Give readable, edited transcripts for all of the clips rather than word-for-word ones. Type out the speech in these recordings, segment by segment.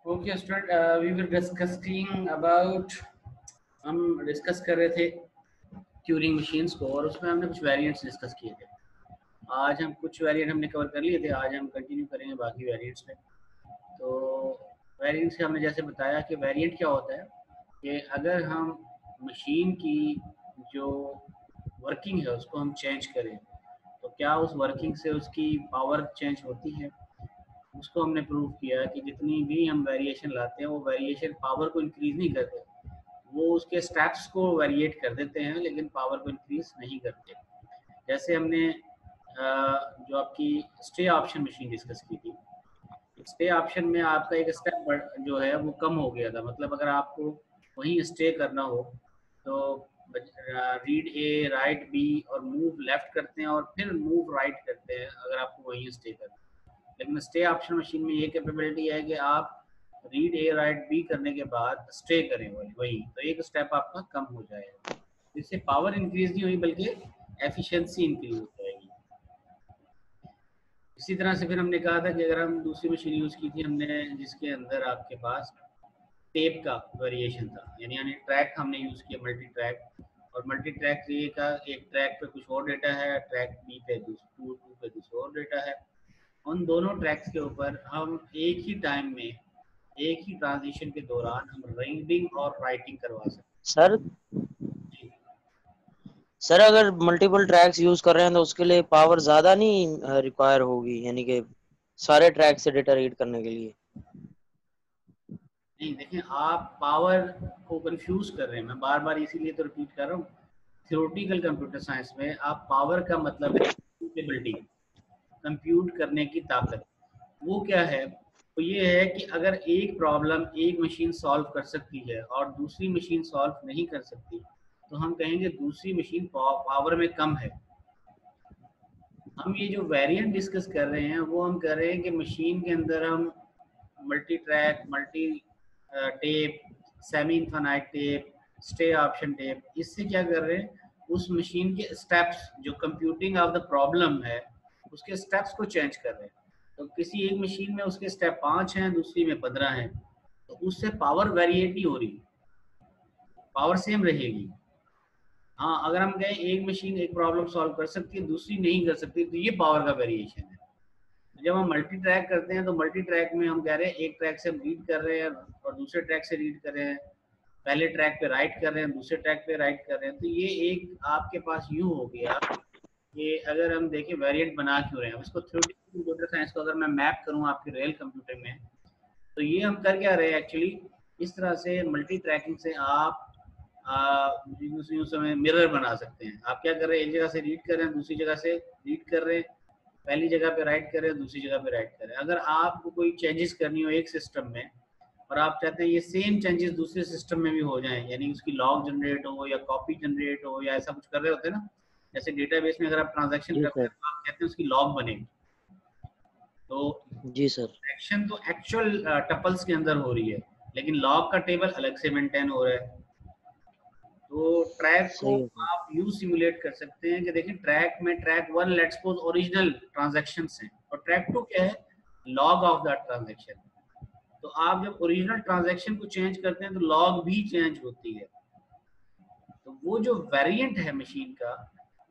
Okay student, we will discussing about, हम discuss कर रहे थे ट्यूरिंग मशीन्स को और उसमें हमने कुछ वेरिएंट्स डिस्कस किए थे। आज हम कुछ वेरिएंट हमने कवर कर लिए थे, आज हम कंटिन्यू करेंगे बाकी वेरिएंट्स पे। तो वेरिएंट्स से हमने जैसे बताया कि वेरिएंट क्या होता है कि अगर हम मशीन की जो वर्किंग है उसको हम चेंज करें तो क्या उस वर्किंग से उसकी पावर चेंज होती है। उसको हमने प्रूव किया कि जितनी भी हम वेरिएशन लाते हैं वो वेरिएशन पावर को इंक्रीज नहीं करते, वो उसके स्टेप्स को वेरिएट कर देते हैं लेकिन पावर को इंक्रीज नहीं करते। जैसे हमने जो आपकी स्टे ऑप्शन मशीन डिस्कस की थी, स्टे ऑप्शन में आपका एक स्टेप जो है वो कम हो गया था। मतलब अगर आपको वहीं स्टे करना हो तो रीड ए राइट बी और मूव लेफ्ट करते हैं और फिर मूव राइट करते हैं अगर आपको वहीं स्टे करना है। लेकिन स्टे ऑप्शन मशीन में ये कैपेबिलिटी है कि आप रीड ए राइट बी करने के बाद स्टे करें वही, तो एक स्टेप आपका कम हो जाएगा। इससे पावर इंक्रीज नहीं हुई बल्कि एफिशिएंसी इंक्रीज हो जाएगी। इसी तरह से फिर हमने कहा था कि अगर हम दूसरी मशीन यूज़ की थी हमने जिसके अंदर आपके पास टेप का वेरिएशन था, यानी ट्रैक हमने यूज़ किया मल्टी ट्रैक। और मल्टी ट्रैक ये का एक ट्रैक पे कुछ और डेटा है, ट्रैक बी पे टू पे कुछ और डेटा है। उन दोनों ट्रैक्स के ऊपर हम एक ही टाइम में एक ही ट्रांजिशन के दौरान हम रीडिंग और राइटिंग करवा सकते सर हैं। सर अगर मल्टीपल ट्रैक्स यूज कर रहे हैं तो उसके लिए पावर ज्यादा नहीं रिक्वायर होगी, यानी कि सारे ट्रैक से डेटा रीड करने के लिए। नहीं देखिए, आप पावर को कंफ्यूज कर रहे हैं, मैं बार बार इसीलिए तो रिपीट कर रहा हूँ। थ्योरेटिकल कंप्यूटर साइंस में आप पावर का मतलब है कंप्यूटेबिलिटी, कंप्यूट करने की ताकत। वो क्या है, तो ये है कि अगर एक प्रॉब्लम एक मशीन सॉल्व कर सकती है और दूसरी मशीन सॉल्व नहीं कर सकती तो हम कहेंगे दूसरी मशीन पावर में कम है। हम ये जो वेरिएंट डिस्कस कर रहे हैं वो हम कर रहे हैं कि मशीन के अंदर हम multi track, multi tape, semi infinite tape, stay option tape, इससे क्या कर रहे हैं, उस मशीन के स्टेप्स जो कंप्यूटिंग ऑफ द प्रॉब्लम है उसके स्टेप्स को चेंज कर रहे हैं। तो किसी एक मशीन में उसके स्टेप 5 हैं, दूसरी में 15 हैं, तो उससे पावर वेरिएट नहीं हो रही, पावर सेम रहेगी। हाँ, अगर हम कहें एक मशीन एक प्रॉब्लम सॉल्व कर सकती है दूसरी नहीं कर सकती तो ये पावर का वेरिएशन है। जब हम मल्टी ट्रैक करते हैं तो मल्टी ट्रैक में हम कह रहे हैं एक ट्रैक से हम रीड कर रहे हैं और दूसरे ट्रैक से रीड कर रहे हैं, पहले ट्रैक पे राइट कर रहे हैं दूसरे ट्रैक पे राइट कर रहे हैं। तो ये एक आपके पास यूं हो गया कि अगर हम देखें वेरिएंट बना क्यों रहे हैं, इसको थ्योरेटिकल कंप्यूटर साइंस को अगर मैं मैप करूँ आपके रियल कंप्यूटर में तो ये हम कर क्या रहे हैं एक्चुअली, इस तरह से मल्टी ट्रैकिंग से आप यूं समय मिरर बना सकते हैं। आप क्या कर रहे हैं, एक जगह से रीड कर रहे हैं दूसरी जगह से रीड कर रहे हैं, पहली जगह पे राइट कर रहे हैं दूसरी जगह पे राइट कर रहे हैं। अगर आपको कोई चेंजेस करनी हो एक सिस्टम में और आप चाहते हैं ये सेम चेंजेस दूसरे सिस्टम में भी हो जाएं, यानी उसकी लॉग जनरेट हो या कॉपी जनरेट हो या ऐसा कुछ कर रहे होते हैं ना, जैसे डेटाबेस में अगर आप ट्रांजैक्शन जी करते सर। हैं तो आप कहते हैं उसकी लॉग बने। तो जी सर। एक्शन तो एक्चुअल टपल्स के अंदर हो रही है लेकिन लॉग का टेबल अलग से मेंटेन हो रहा है। तो ट्रैक को सही है सर। आप यू सिमुलेट कर सकते हैं कि देखिए ट्रैक में track one let's suppose original transaction हैं और ट्रैक टू क्या है, लॉग ऑफ दैट ट्रांजैक्शन। तो आप जब ओरिजिनल ट्रांजैक्शन को चेंज करते हैं तो लॉग भी चेंज होती है। तो वो जो वेरिएंट है मशीन का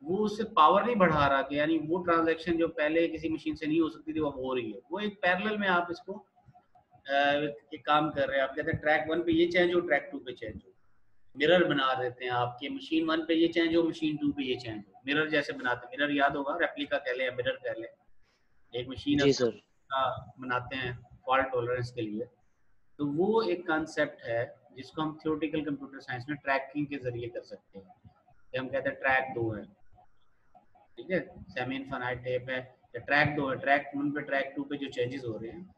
वो उससे पावर नहीं बढ़ा रहा कि यानी वो ट्रांजैक्शन जो पहले किसी मशीन से नहीं हो सकती थी वो अब हो रही है, वो एक पैरेलल में आप इसको एक काम कर रहे हैं। आप कहते हैं ट्रैक वन पे ये चेंज हो ट्रैक टू पे चेंज हो, मिरर बना देते हैं आपके, मशीन वन पे ये चेंज हो मशीन टू पे ये चेंज हो, मिरर जैसे बनाते हैं। मिरर याद होगा, रेप्लिका कह लें या मिरर कह लें, एक मशीन है जी उसका सर। बनाते हैं फॉल्ट टॉलरेंस के लिए। तो वो एक कंसेप्ट है जिसको हम थ्योरेटिकल कंप्यूटर साइंस में ट्रैकिंग के जरिए कर सकते हैं। कि हम कहते हैं ट्रैक दो है, ठीक है, सेमी इनफाइनाइट टेप है, या ट्रैक दो है, ट्रैक वन पे ट्रैक टू पे जो चेंजेस हो रहे हैं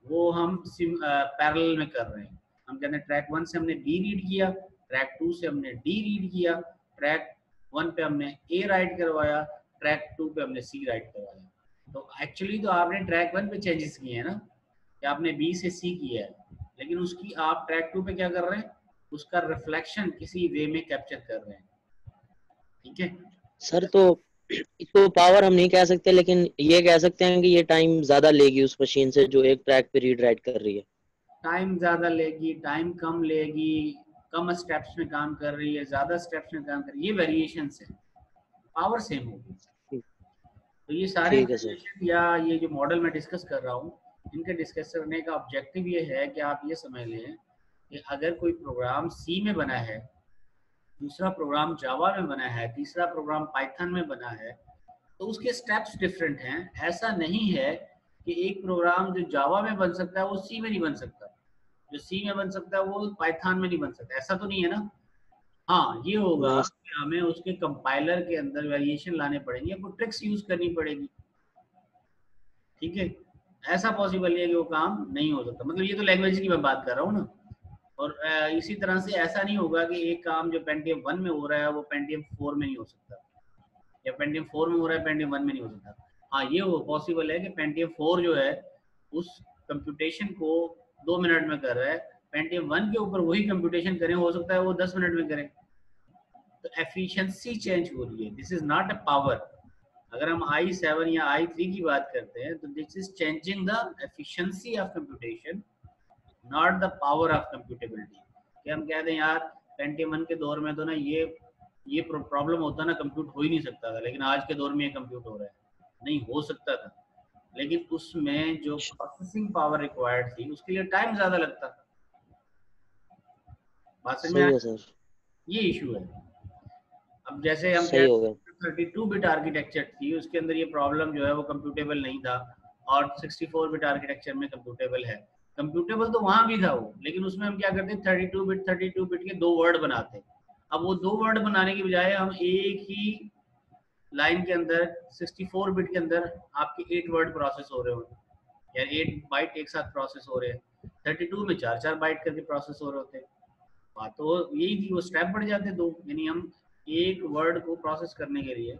वो हम पैरेलल में कर रहे हैं। हम कहते हैं ट्रैक वन से हमने बी रीड किया, ट्रैक टू से हमने डी रीड किया, ट्रैक वन पे हमने ए राइट करवाया, ट्रैक टू पे हमने सी राइट करवाया। तो एक्चुअली तो आपने ट्रैक वन पे चेंजेस किए हैं ना, कि आपने बी से सी किया है, लेकिन उसकी आप ट्रैक टू पे क्या कर रहे हैं, उसका रिफ्लेक्शन किसी वे में कैप्चर कर रहे हैं। ठीक है, सर तो इसको पावर हम नहीं कह सकते, लेकिन ये कह सकते हैं कि ये टाइम ज्यादा लेगी उस मशीन से जो एक ट्रैक पे रीड राइट कर रही है। टाइम ज़्यादा लेगी, टाइम कम लेगी, कम स्टेप्स में काम कर रही है, ज़्यादा स्टेप्स में काम कर रही है, ये वेरिएशन है, पावर सेम होगी। तो ये सारे ठीक है सर। वेरिएशन या ये जो मॉडल मैं डिस्कस कर रहा हूँ, इनके डिस्कस करने का ऑब्जेक्टिव ये है कि आप ये समझ लें कि अगर कोई प्रोग्राम सी में बना है, दूसरा प्रोग्राम जावा में बना है, तीसरा प्रोग्राम पाइथन में बना है, तो उसके स्टेप्स डिफरेंट हैं। ऐसा नहीं है कि एक प्रोग्राम जो जावा में बन सकता है वो सी में नहीं बन सकता, जो सी में बन सकता है वो पाइथन में नहीं बन सकता, ऐसा तो नहीं है ना। हाँ, ये होगा नहीं। कि हमें उसके कंपाइलर के अंदर वेरिएशन लाने पड़ेंगे, आपको ट्रिक्स यूज करनी पड़ेगी, ठीक है। ऐसा पॉसिबल नहीं है कि वो काम नहीं हो सकता, मतलब ये तो लैंग्वेज की मैं बात कर रहा हूँ ना। और इसी तरह से ऐसा नहीं होगा कि एक काम जो पेंटियम 1 में हो रहा है वो पेंटियम 4 में नहीं हो सकता, या पेंटियम 4 में हो रहा है पेंटियम 1 में नहीं हो सकता। हाँ, ये वो पॉसिबल है कि पेंटियम 4 जो है उस कंप्यूटेशन को 2 मिनट में कर रहा है, पेंटियम 1 के ऊपर वही कंप्यूटेशन करें, हो सकता है वो 10 मिनट में करें। तो एफिशिएंसी चेंज हो रही है, this is not a power. अगर हम i7 या i3 की बात करते हैं तो this is changing the efficiency of computation, not the power of computability. कि हम कहते हैं यार पेंटियम 1 के दौर में तो ना ये प्रॉब्लम होता ना, कंप्यूट हो ही नहीं सकता था, लेकिन आज के दौर में ये कंप्यूट हो रहा है। नहीं हो सकता था, लेकिन उसमें जो प्रोसेसिंग पावर रिक्वायर्ड थी उसके लिए टाइम ज्यादा लगता। बात समझ में सही आ, है सर। ये इशू है। अब जैसे हम सही हो गया। कहते 32 बिट आर्किटेक्चर थी, उसके अंदर ये प्रॉब्लम जो है वो कंप्यूटेबल नहीं था, और 64 बिट आर्किटेक्चर में कंप्यूटेबल है। कंप्यूटेबल तो वहां भी था वो, लेकिन उसमें हम क्या करते, 32 बिट के 2 वर्ड बनाते। अब वो 2 वर्ड बनाने की बजाय हम एक ही लाइन के अंदर 64 बिट के अंदर आपके 8 वर्ड प्रोसेस हो रहे हो, या 8 बाइट एक साथ प्रोसेस हो रहे हैं, 32 में 4 बाइट करके प्रोसेस हो रहे होते। बात तो यही थी, वो स्टेप बढ़ जाते दो, यानी हम एक वर्ड को प्रोसेस करने के लिए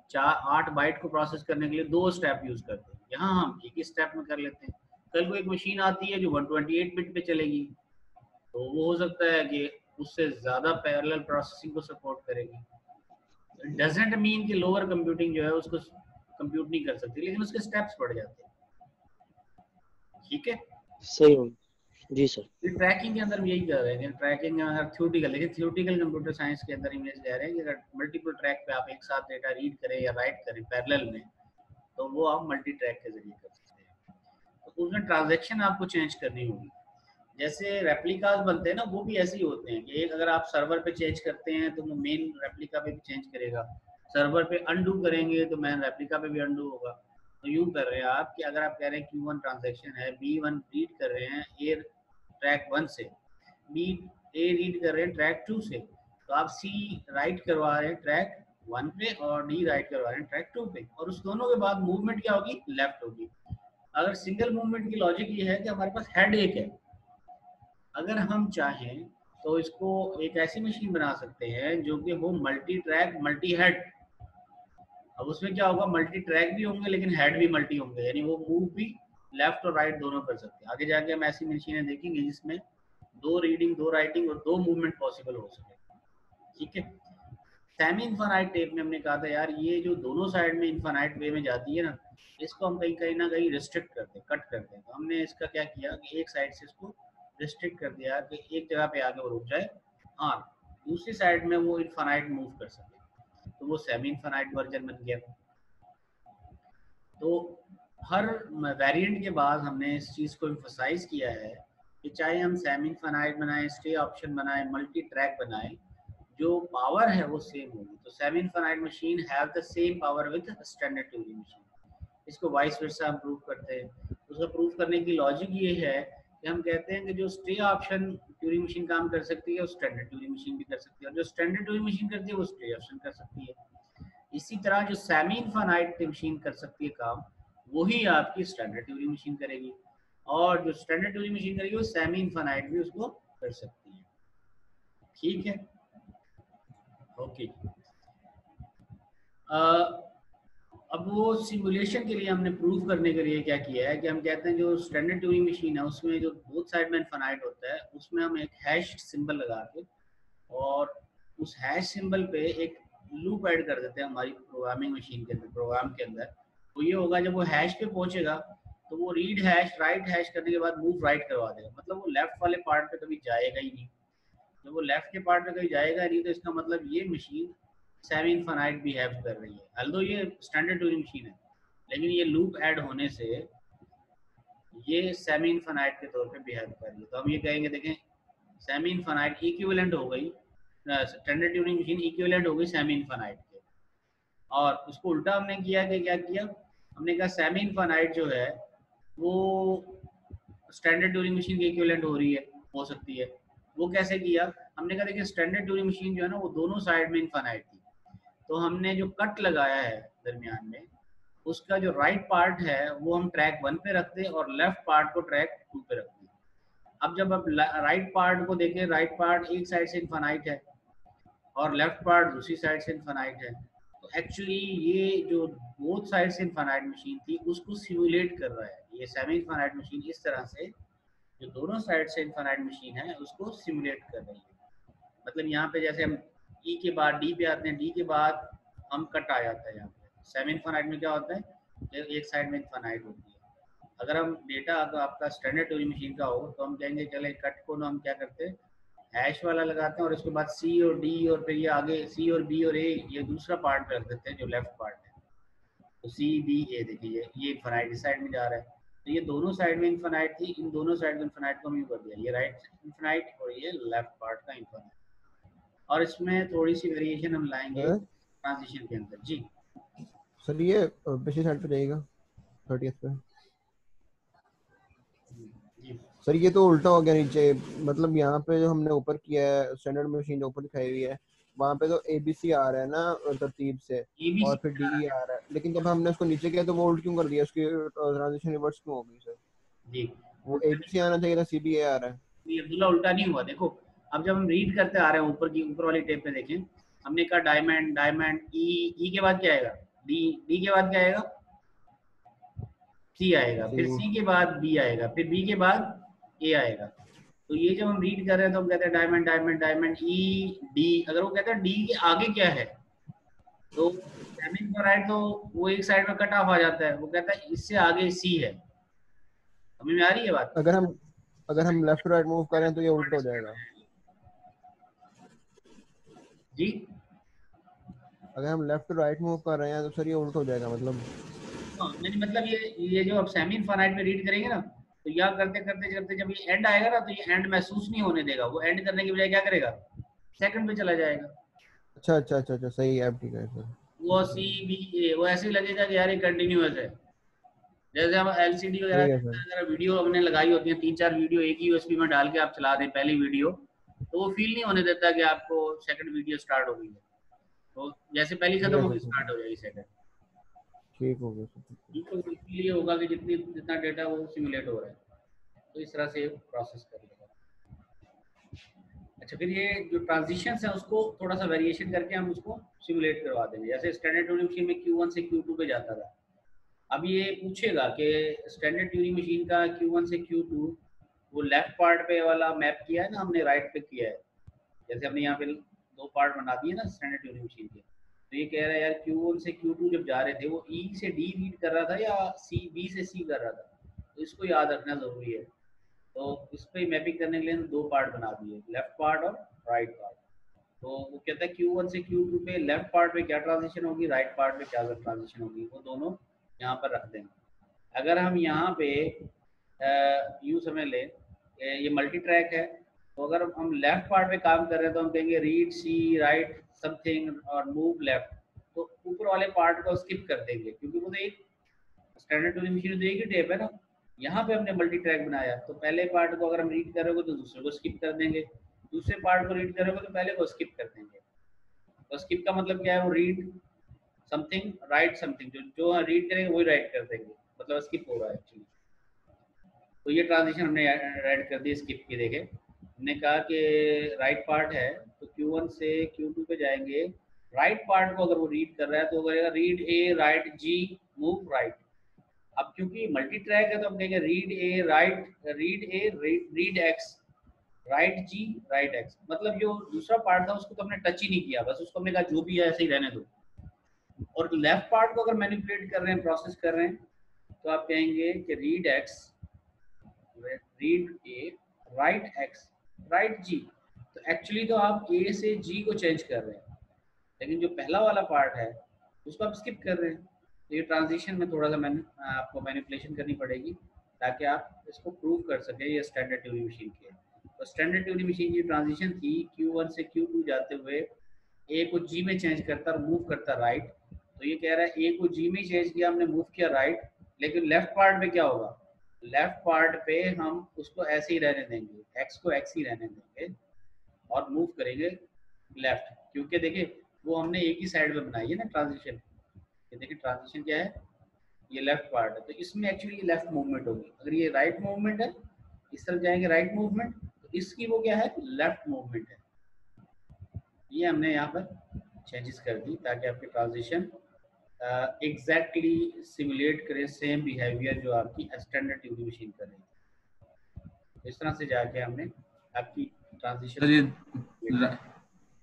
8 बाइट को प्रोसेस करने के लिए 2 स्टेप यूज करते हैं, यहाँ हम एक ही स्टेप में कर लेते हैं। कल को एक मशीन आती है जो 128 बिट पे चलेगी, तो वो हो सकता है कि उससे ज्यादा पैरेलल प्रोसेसिंग को सपोर्ट करेगी। डजेंट मीन कि लोअर कंप्यूटिंग जो है उसको कंप्यूट नहीं कर सकती, लेकिन उसके स्टेप्स बढ़ जाते हैं, ठीक है। सही हो गया। जी सर। ट्रैकिंग के अंदर भी यही कर रहे हैं, ट्रैकिंग में अगर थ्योरेटिकल, लेकिन थ्योरेटिकल कंप्यूटर साइंस के अंदर इमेज कह रहे हैं कि अगर मल्टीपल ट्रैक पे आप एक साथ डेटा रीड करें या राइट करें पैरेलल में, तो वो आप मल्टी ट्रैक के जरिए कर सकते हैं। तो उसमें ट्रांजैक्शन आपको चेंज करनी होगी। जैसे रेप्लिकास बनते हैं ना, वो भी ऐसे ही होते हैं कि एक अगर आप सर्वर पे चेंज करते हैं तो वो मेन रेप्लिका पे भी चेंज करेगा, सर्वर पे अनडू करेंगे तो मेन रेप्लिका पे भी अनडू होगा। तो यूं कर रहे हैं आप कि अगर आप कह रहे हैं Q1 ट्रांजैक्शन है, B1 रीड कर रहे हैं ए ट्रैक 1 से, बी ए रीड कर रहे हैं ट्रैक 2 से, तो आप सी राइट करवा रहे हैं ट्रैक 1 पे और डी राइट करवा रहे हैं ट्रैक 2 पे, और उस दोनों के बाद मूवमेंट क्या होगी, लेफ्ट होगी। अगर सिंगल मूवमेंट की लॉजिक ये है कि हमारे पास हेड एक है, अगर हम चाहें तो इसको एक ऐसी मशीन बना सकते हैं जो कि हो मल्टी ट्रैक मल्टी हेड। अब उसमें क्या होगा, मल्टी ट्रैक भी होंगे लेकिन हेड भी मल्टी होंगे, यानी वो मूव भी लेफ्ट और राइट दोनों कर सकते हैं। आगे जाके हम ऐसी मशीनें देखेंगे जिसमें 2 रीडिंग 2 राइटिंग और 2 मूवमेंट पॉसिबल हो सके, ठीक है। सेमी इनफाइनाइट टेप में हमने कहा था यार ये जो दोनों साइड में इनफाइनाइट वे में जाती है ना, इसको हम कहीं कहीं ना कहीं रिस्ट्रिक्ट करते हैं, कट करते हैं। तो हमने इसका क्या किया कि एक साइड से इसको रिस्ट्रिक्ट कर दिया कि एक जगह पे आके वो रुक जाए, और दूसरी साइड में वो इनफाइनाइट मूव कर सके, तो वो सेमी इनफाइनाइट वर्जन बन गया। तो हर वेरिएंट के बाद हमने इस चीज़ को एम्फसाइज किया है कि चाहे हम सेमी इनफाइनाइट बनाएं, स्टे ऑप्शन बनाएं, मल्टी ट्रैक बनाएं, जो पावर है वो सेम होगी। तो semi infinite machine have the same power with standard Turing machine. इसको वाइस वर्सा हम प्रूव करते हैं। उसका प्रूव करने की लॉजिक ये है कि हम कहते हैं कि जो स्टे ऑप्शन ट्यूरिंग मशीन काम कर सकती है वो स्टैंडर्ड ट्यूरिंग मशीन भी कर सकती है, और जो स्टैंडर्ड ट्यूरिंग मशीन करती है वो स्टे ऑप्शन कर सकती है। इसी तरह जो सेमी इनफाइनाइट मशीन कर सकती है काम, वही आपकी स्टैंडर्ड ट्यूरिंग मशीन करेगी, और जो स्टैंडर्ड ट्यूरिंग मशीन करेगी वो सेमी इनफाइनाइट भी उसको कर सकती है, ठीक है। ओके। अब वो सिमुलेशन के लिए हमने प्रूव करने के लिए क्या किया है कि हम कहते हैं जो स्टैंडर्ड ट्यूरिंग मशीन है उसमें जो बोथ साइड में इनफाइनाइट होता है, उसमें हम एक हैश सिंबल लगा के और उस हैश सिंबल पे एक लूप ऐड कर देते हैं हमारी प्रोग्रामिंग मशीन के अंदर, प्रोग्राम के अंदर। तो ये होगा जब वो हैश पे पहुंचेगा तो वो रीड हैश राइट हैश करने के बाद मूव राइट करवा देगा, मतलब वो लेफ्ट वाले पार्ट पे कभी जाएगा ही नहीं। जब वो लेफ्ट के पार्ट में कहीं जाएगा नहीं तो इसका मतलब ये मशीन सेमी इनफाइनाइट बिहेव कर रही है। अल्दो ये स्टैंडर्ड ट्यूरिंग मशीन है, लेकिन ये लूप ऐड होने से ये सेमी इनफाइनाइट के तौर पे बिहेव कर रही है। तो हम ये कहेंगे, देखें सेमी इनफाइनाइट इक्विवेलेंट हो गई, स्टैंडर्ड ट्यूरिंग मशीन इक्विवेलेंट हो गई सेमी इनफाइनाइट के। और उसको उल्टा हमने किया कि क्या किया, हमने कहा सेमी इनफाइनाइट जो है वो स्टैंडर्ड ट्यूरिंग मशीन के इक्विवेलेंट हो रही है, हो सकती है। वो कैसे किया, हमने कहा देखिए स्टैंडर्ड ट्यूरिंग मशीन जो है ना वो दोनों साइड में इनफाइनाइट थी, तो हमने जो कट लगाया है दरमियान में उसका जो राइट पार्ट है वो हम ट्रैक 1 पे रखते हैं और लेफ्ट पार्ट को ट्रैक 2 पे रखते हैं। अब जब आप राइट पार्ट को देखें, राइट पार्ट एक साइड से इनफाइनाइट है और लेफ्ट पार्ट दूसरी साइड से इनफाइनाइट है, तो एक्चुअली ये जो बोथ साइड से इनफाइनाइट मशीन थी उसको सिमुलेट कर रहा है। ये सेमी इनफाइनाइट मशीन इस तरह से जो दोनों साइड से इनफाइनाइट मशीन है उसको सिमुलेट कर रही है। मतलब यहाँ पे जैसे हम ई के बाद डी पे आते हैं, डी के बाद हम कट आ जाता है। यहाँ पे सेमी इनफाइनाइट में क्या होता है कि एक साइड में इनफाइनाइट होती है। अगर हम डेटा अगर आपका स्टैंडर्ड ट्यूरिंग मशीन का हो तो हम कहेंगे चले कट को ना हम क्या करते हैं हैश वाला लगाते हैं और उसके बाद सी और डी और फिर ये आगे सी और बी और ए ये दूसरा पार्ट पे रख देते हैं जो लेफ्ट पार्ट है। तो सी बी ए देखिए ये इनफाइनाइट इस साइड में जा रहा है, तो ये दोनों साइड में इनफाइनाइट थी, इन दोनों साइड में इनफाइनाइट को हम यूं कर दिया, ये राइट इनफाइनाइट और ये लेफ्ट पार्ट का इनफाइनाइट। और इसमें थोड़ी सी वेरिएशन हम लाएंगे ट्रांजिशन के अंदर। जी सर ये पिछली साइड पे जाएगा 30th पे। जी सर ये तो उल्टा हो गया नीचे, मतलब यहाँ पे जो हमने ऊपर किया है स्टैंडर्ड मशीन जो ऊपर दिखाई हुई है वहाँ पे तो ABC आ रहा है ना तरतीब से और फिर DE आ रहा है, लेकिन जब हमने उसको नीचे किया तो वो उल्ट क्यों कर दिया, उसकी ट्रांजिशन रिवर्स क्यों हो गई सर? जी वो ABC आना चाहिए था, CBA आ रहा है। ये अब्दुल्ला उल्टा नहीं हुआ। देखो अब जब हम रीड करते आ रहे हैं ऊपर की ऊपर वाली टेप पे देखें, हमने कहा डायमंड डायमंड ई के बाद क्या आएगा डी के बाद क्या आएगा सी आएगा, फिर सी के बाद बी आएगा, फिर बी के बाद ए आएगा। तो ये जब हम रीड कर रहे हैं तो हम कहते हैं diamond diamond diamond E D. अगर वो कहता है डी के आगे क्या है तो सेमी इनफाइनाइट तो वो एक साइड में कट ऑफ आ जाता है, वो कहता है इससे आगे सी है। समझ में आ रही है बात? अगर हम लेफ्ट राइट मूव करें तो ये उल्टा हो जाएगा। जी अगर हम लेफ्ट टू राइट मूव कर रहे हैं तो सर ये उल्टा हो जाएगा मतलब। नहीं मतलब ये जो आप सेमी इनफाइनाइट में रीड करेंगे ना तो यहाँ करते करते करते जब ये एंड आएगा ना तो ये एंड महसूस नहीं होने देगा, वो एंड करने की बजाय क्या करेगा सेकंड पे चला जाएगा। अच्छा सही है, ठीक है सर। वो सी बी ए वो ऐसे ही लगेगा कि यार ये कंटिन्यूअस है। जैसे हम एलसीडी वगैरह अगर वीडियो हमने लगाई होती है 3-4 वीडियो एक ही यूएसबी में डाल के आप चला दें पहली वीडियो तो वो फील नहीं होने देता कि आपको सेकंड वीडियो स्टार्ट हो गई है, तो जैसे पहली खत्म होगी स्टार्ट हो जाएगी सेकंड। ठीक हो गया। तो इसलिए होगा कि जितना डेटा वो सिमुलेट हो रहा है तो इस तरह से प्रोसेस कर लेगा। अच्छा फिर ये जो ट्रांजिशंस हैं उसको थोड़ा सा वेरिएशन करके हम उसको सिमुलेट करवा देंगे। जैसे स्टैंडर्ड ट्यूरिंग मशीन में Q1 से Q2 पे जाता था, अब ये पूछेगा कि स्टैंडर्ड ट्यूरिंग मशीन का Q1 से Q2 वो लेफ्ट पार्ट पे वाला मैप किया है ना हमने राइट पे किया है, जैसे हमने यहाँ पे 2 पार्ट बना दिए ना स्टैंडर्ड ट्यूरिंग मशीन के। तो ये कह रहा है यार Q1 से Q2 जब जा रहे थे वो E से D रीड कर रहा था या B से C कर रहा था, तो इसको याद रखना जरूरी है। तो इस पर मैपिंग करने के लिए 2 पार्ट बना दिए, लेफ्ट पार्ट और राइट पार्ट। तो वो कहता है Q1 से Q2 पे लेफ्ट पार्ट पे क्या ट्रांजिशन होगी, राइट पार्ट पे क्या ट्रांजिशन होगी, वो दोनों यहाँ पर रख देंगे। अगर हम यहाँ पे यूँ समझ लें ये मल्टी ट्रैक है, तो अगर हम लेफ्ट पार्ट पे काम कर रहे हैं तो हम कहेंगे रीड सी राइट समथिंग और मूव लेफ्ट, तो ऊपर वाले पार्ट को स्किप कर देंगे क्योंकि वो तो एक स्टैंडर्ड ट्यूरिंग मशीन तो एक ही टेप है ना। यहाँ पे हमने मल्टी ट्रैक बनाया तो पहले पार्ट को अगर हम रीड करोगे तो दूसरे को स्किप कर देंगे, दूसरे पार्ट को रीड करोगे तो पहले को स्किप कर देंगे। तो स्किप का मतलब क्या है, वो रीड समथिंग राइट समथिंग, जो रीड करेंगे वही राइट कर देंगे, मतलब स्किप हो रहा है एक्चुअली। तो ये ट्रांजिशन हमने ऐड कर दी स्किप की। देखे हमने कहा कि राइट पार्ट है तो Q1 से Q2 पे जाएंगे, राइट पार्ट को अगर वो रीड कर रहा है तो करेगा read A write G move right. अब क्योंकि मल्टी ट्रैक है तो हम कहेंगे read A write read X write G right X, मतलब जो दूसरा पार्ट था उसको तो हमने टच ही नहीं किया, बस उसको हमने कहा जो भी है ऐसे ही रहने दो। और लेफ्ट पार्ट को अगर मैनिपुलेट कर रहे हैं प्रोसेस कर रहे हैं तो आप कहेंगे कि read X, read A, write X, write G. तो एक्चुअली तो आप ए से जी को चेंज कर रहे हैं, लेकिन जो पहला वाला पार्ट है उसको आप स्किप कर रहे हैं। तो ये ट्रांजिशन में थोड़ा सा आपको मैनिपुलेशन करनी पड़ेगी ताकि आप इसको प्रूव कर सकें ये स्टैंडर्ड ट्यूरिंग मशीन की है। तो स्टैंडर्ड ट्यूरिंग मशीन की ट्रांजिशन थी Q1 से Q2 जाते हुए ए को जी में चेंज करता और मूव करता राइट। तो ये कह रहा है ए को जी में चेंज किया हमने, मूव किया राइट, लेकिन लेफ्ट पार्ट में क्या होगा, लेफ्ट पार्ट पे हम उसको ऐसे ही रहने देंगे, एक्स को एक्स ही रहने देंगे और मूव करेंगे लेफ्ट, क्योंकि देखिए वो हमने एक ही साइड में बनाई है ना ट्रांजिशन। ये देखिए ट्रांजिशन क्या है, ये लेफ्ट पार्ट है, तो इसमें एक्चुअली ये लेफ्ट मूवमेंट होगी। अगर ये राइट मूवमेंट है, इस तरफ जाएंगे राइट मूवमेंट, तो इसकी वो क्या है, लेफ्ट मूवमेंट है। ये हमने यहाँ पर चेंजेस कर दी ताकि आपकी ट्रांजिशन एग्जैक्टली सिमुलेट करे सेम बिहेवियर जो आपकी स्टैंडर्ड ट्यूरिंग मशीन कर रही है। इस तरह से जाके हमने आपकी ट्रांजिशन। सर ये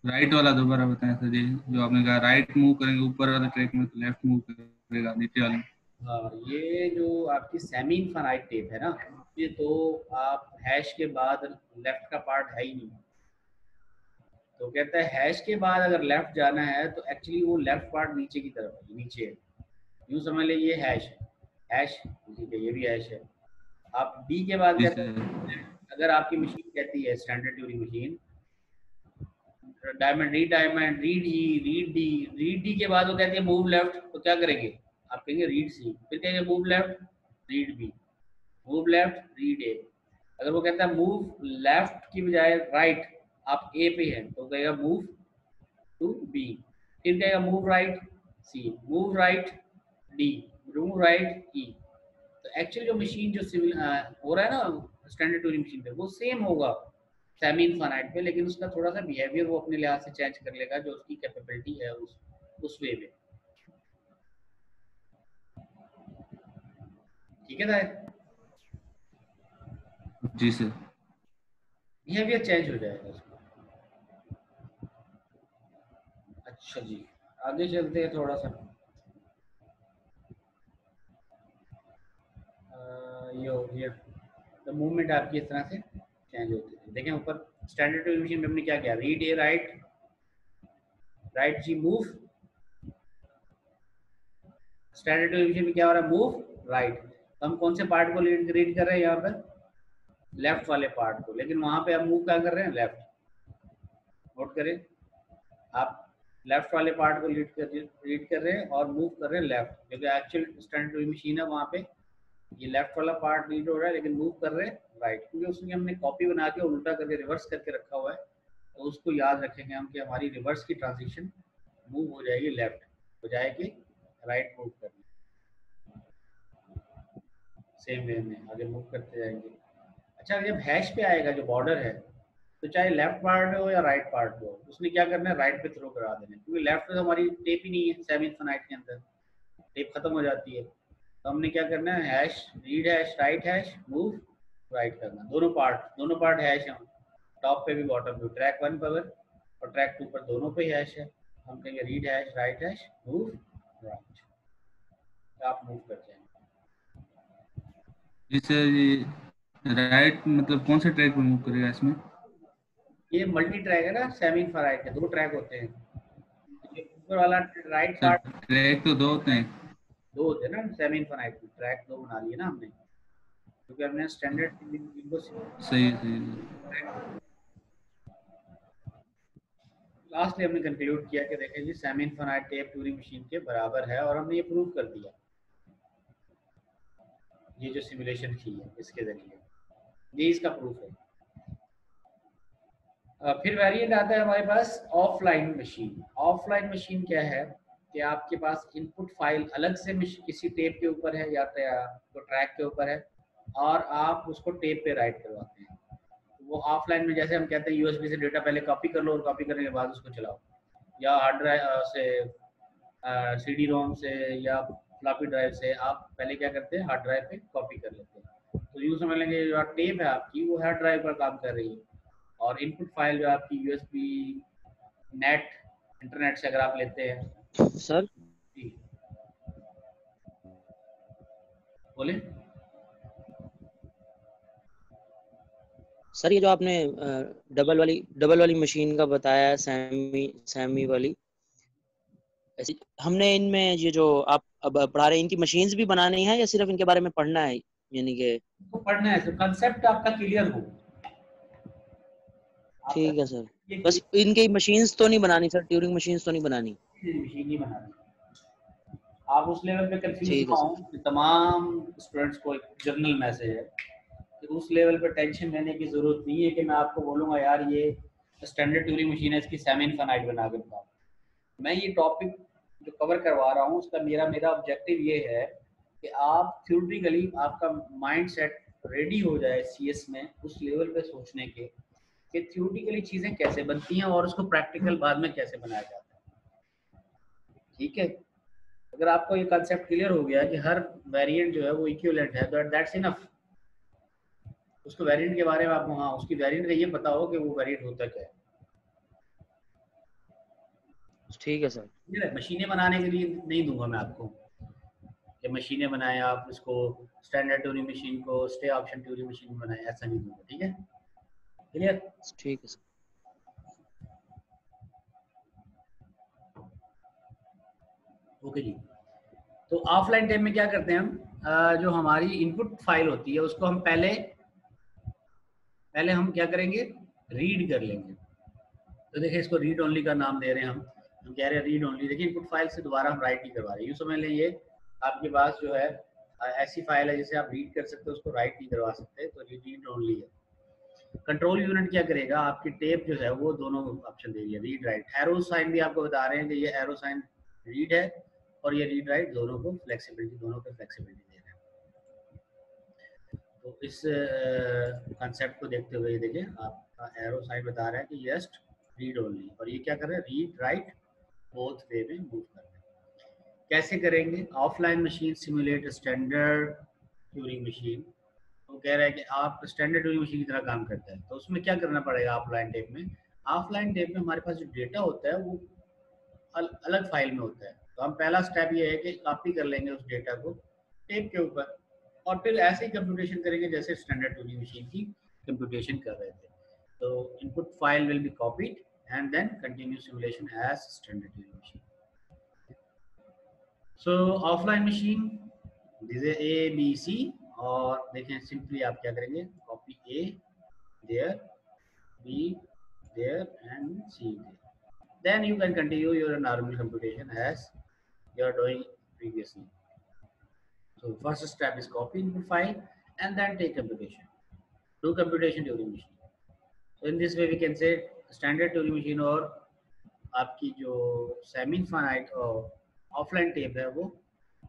राइट वाला दोबारा बताएं सर जी, जो आपने कहा राइट मूव करेंगे ऊपर वाले ट्रैक में, तो लेफ्ट मूव करेगा नीचे वाले। हाँ, ये जो आपकी सेमी इनफाइनाइट टेप है ना, ये तो आप हैश के बाद लेफ्ट का पार्ट है ही नहीं। तो कहता है हैश के बाद अगर लेफ्ट जाना है तो एक्चुअली वो लेफ्ट पार्ट नीचे की तरफ है, नीचे है। यूँ समझ ले ये हैश है, हैश ठीक है, ये भी हैश है। आप डी के बाद कहते हैं, अगर आपकी मशीन कहती है standard Turing machine diamond read D के बाद वो कहती है मूव लेफ्ट, तो क्या करेंगे आप कहेंगे रीड सी, फिर कहेंगे move left read B, move left read A. अगर वो कहता है मूव लेफ्ट की बजाय राइट, आप ए पे हैं तो कहेगा मूव टू बी, फिर कहेगा move right C, move right D, move right E. तो एक्चुअली जो मशीन जो सिविल हो रहा है ना स्टैंडर्ड ट्यूरिंग मशीन पे, वो सेम होगा सेमी इनफाइनाइट पे, लेकिन उसका थोड़ा सा बिहेवियर वो अपने लिहाज से चेंज कर लेगा जो उसकी कैपेबिलिटी है उस वे में। ठीक है दायद, जी सर। बिहेवियर चेंज हो जाएगा उसका। अच्छा जी, आगे चलते हैं थोड़ा सा। ये हो गया, तो मूवमेंट आपकी इस तरह से चेंज होती है। देखें ऊपर स्टैंडर्ड ट्यूरिंग मशीन में हमने क्या किया, read A write, write G move. Standard Turing machine में क्या हो रहा है, मूव राइट। तो हम कौन से पार्ट को रीड कर रहे हैं यहाँ पर, लेफ्ट वाले पार्ट को, लेकिन वहां पे आप मूव क्या कर रहे हैं, लेफ्ट। नोट करें, आप लेफ्ट वाले पार्ट को रीड कर रहे हैं और मूव कर रहे हैं लेफ्ट, क्योंकि एक्चुअल स्टैंडर्ड ट्यूरिंग मशीन है वहाँ पे ये लेफ्ट वाला पार्ट रीड हो रहा है लेकिन मूव कर रहे हैं राइट, क्योंकि उसमें हमने कॉपी बना के उल्टा करके रिवर्स करके रखा हुआ है। तो उसको याद रखेंगे हम कि हमारी रिवर्स की ट्रांजिशन मूव हो जाएगी लेफ्ट, बजाय कि राइट मूव करनी। सेम वे में आगे मूव करते जाएंगे। अच्छा, जब हैश पे आएगा जो बॉर्डर है, तो चाहे लेफ्ट पार्ट हो या राइट पार्ट हो, उसने क्या करना है, राइट पे थ्रो करा देना है, क्योंकि लेफ्ट पे तो हमारी टेप ही नहीं है, सेमी इनफाइनाइट के अंदर टेप खत्म हो जाती है। तो हमने क्या करना है, hash read hash right hash move right करना, दोनों पार्ट हैश है, टॉप पे भी बॉटम पे, ट्रैक 1 पर और ट्रैक 2 पर दोनों पे हैश है। हम कहेंगे read hash right hash move right, आप मूव कर जाएंगे। जी सर, ये राइट मतलब कौन से ट्रैक पर मूव करेगा इसमें? ये मल्टी ट्रैक है ना, सेमी इनफ्रारेड के 2 ट्रैक होते हैं। ऊपर वाला राइट सर पार्ट, ट्रैक तो 2 होते हैं। 2 होते हैं ना सेमी इनफाइनाइट में, ट्रैक 2 बना लिए ना हमने, क्योंकि हमने स्टैंडर्ड इनको सही है। लास्ट में हमने कंक्लूड किया कि देखें जी semi infinite tape Turing machine के बराबर है, और हमने ये प्रूव कर दिया, ये जो सिमुलेशन की है इसके जरिए, ये इसका प्रूफ है। फिर वेरिएंट आता है हमारे पास ऑफलाइन मशीन। ऑफलाइन मशीन क्या है कि आपके पास इनपुट फाइल अलग से किसी टेप के ऊपर है या तो ट्रैक के ऊपर है, और आप उसको टेप पे राइट करवाते हैं। वो ऑफलाइन में जैसे हम कहते हैं यूएसबी से डेटा पहले कॉपी कर लो और कॉपी करने के बाद उसको चलाओ, या हार्ड ड्राइव से सीडी रोम से या फ्लॉपी ड्राइव से आप पहले क्या करते हैं, हार्ड ड्राइव पे कॉपी कर लेते हैं। तो यूँ समझ लेंगे जो टेप है आपकी वो हार्ड ड्राइव पर काम कर रही है, और इनपुट फाइल जो आपकी यूएसबी नेट इंटरनेट से अगर आप लेते हैं। सर बोले। सर ये जो आपने डबल वाली मशीन का बताया, सैमी वाली, ऐसी हमने इनमें ये जो आप अब पढ़ा रहे हैं, इनकी मशीन्स भी बनानी है या सिर्फ इनके बारे में पढ़ना है, यानी कि तो पढ़ना है, तो कंसेप्ट आपका क्लियर हो। ठीक है सर, ये बस इनकी मशीन्स तो नहीं बनानी सर, ट्यूरिंग मशीन्स तो नहीं बनानी। मशीन नहीं बनानी, आप उस लेवल पे कंफ्यूज ठीक ना है हो। कि तमाम स्टूडेंट्स को एक जर्नल मैसेज है कि उस लेवल पे टेंशन लेने की जरूरत नहीं है कि मैं आपको बोलूँगा यार ये स्टैंडर्ड ट्यूरिंग मशीन है, इसकी सेमी इनफाइनाइट बना के बताओ। मैं ये टॉपिक जो कवर करवा रहा हूँ उसका मेरा ऑब्जेक्टिव ये है कि आप थ्योरेटिकली आपका माइंड सेट रेडी हो जाए सीएस में उस लेवल पे सोचने के कि थ्योरेटिकली चीज़ें कैसे बनती हैं और उसको प्रैक्टिकल बाद में कैसे बनाया जाता है। ठीक है, अगर आपको ये कंसेप्ट क्लियर हो गया कि हर वेरिएंट जो है वो इक्विवेलेंट है, तो दैट्स इनफ। उसको वेरिएंट के बारे में आपको, हाँ उसकी वेरिएंट का ये पता हो कि वो वेरिएंट होता क्या है। ठीक है सर। मशीनें बनाने के लिए नहीं दूंगा मैं आपको कि मशीनें बनाएं आप इसको स्टैंडर्ड ट्यूरिंग मशीन को स्टे ऑप्शन ट्यूरिंग मशीन बनाएं, ऐसा नहीं दूंगा। ठीक है, क्लियर। ठीक है सर। ओके जी, तो ऑफलाइन टाइम में क्या करते हैं हम, जो हमारी इनपुट फाइल होती है उसको हम पहले हम क्या करेंगे, रीड कर लेंगे। तो देखिए इसको रीड ओनली का नाम दे रहे हैं हम कह रहे हैं रीड ओनली। देखिए इनपुट फाइल से दोबारा हम राइट नहीं करवा रहे, यूँ समझ लें ये आपके पास जो है ऐसी फाइल है जिसे आप रीड कर सकते हो, उसको राइट नहीं करवा सकते, तो ये रीड ओनली है। कंट्रोल यूनिट क्या करेगा, आपकी टेप जो है वो दोनों ऑप्शन दे रही है, रीड राइट। एरो साइन भी आपको बता रहे हैं कि ये एरो साइन रीड है और ये रीड राइट दोनों को फ्लेक्सिबिलिटी, दोनों पे फ्लेक्सिबिलिटी दे रहे हैं। तो इस कंसेप्ट को देखते हुए देखिए आपका एरो साइन बता रहा है कि जस्ट रीड ओनली, और ये क्या कर रहे हैं, रीड राइट बोथ वे में मूव कर रहे हैं। कैसे करेंगे, offline machine simulate standard Turing machine. तो कह रहा है कि आप स्टैंडर्ड ट्यूरिंग मशीन की तरह काम करता है, तो उसमें क्या करना पड़ेगा ऑफलाइन टेप में। ऑफलाइन टेप में हमारे पास जो डेटा होता है वो अलग फाइल में होता है, तो हम पहला स्टेप ये है कि कॉपी कर लेंगे उस डेटा को टेप के ऊपर और फिर ऐसे ही कंप्यूटेशन करेंगे जैसे स्टैंडर्ड ट्यूरिंग मशीन की कंप्यूटेशन कर रहे थे। तो input file will be copied and then continue simulation as standard Turing machine. So offline machine this A B C, और देखें सिंपली आप क्या करेंगे, copy A there, B there and C there, then you can continue your normal computation as you are doing previously. So first step is copy input file and then take computation. Do computation during machine. So in this way we can say standard Turing machine और आपकी जो semi infinite और offline tape है वो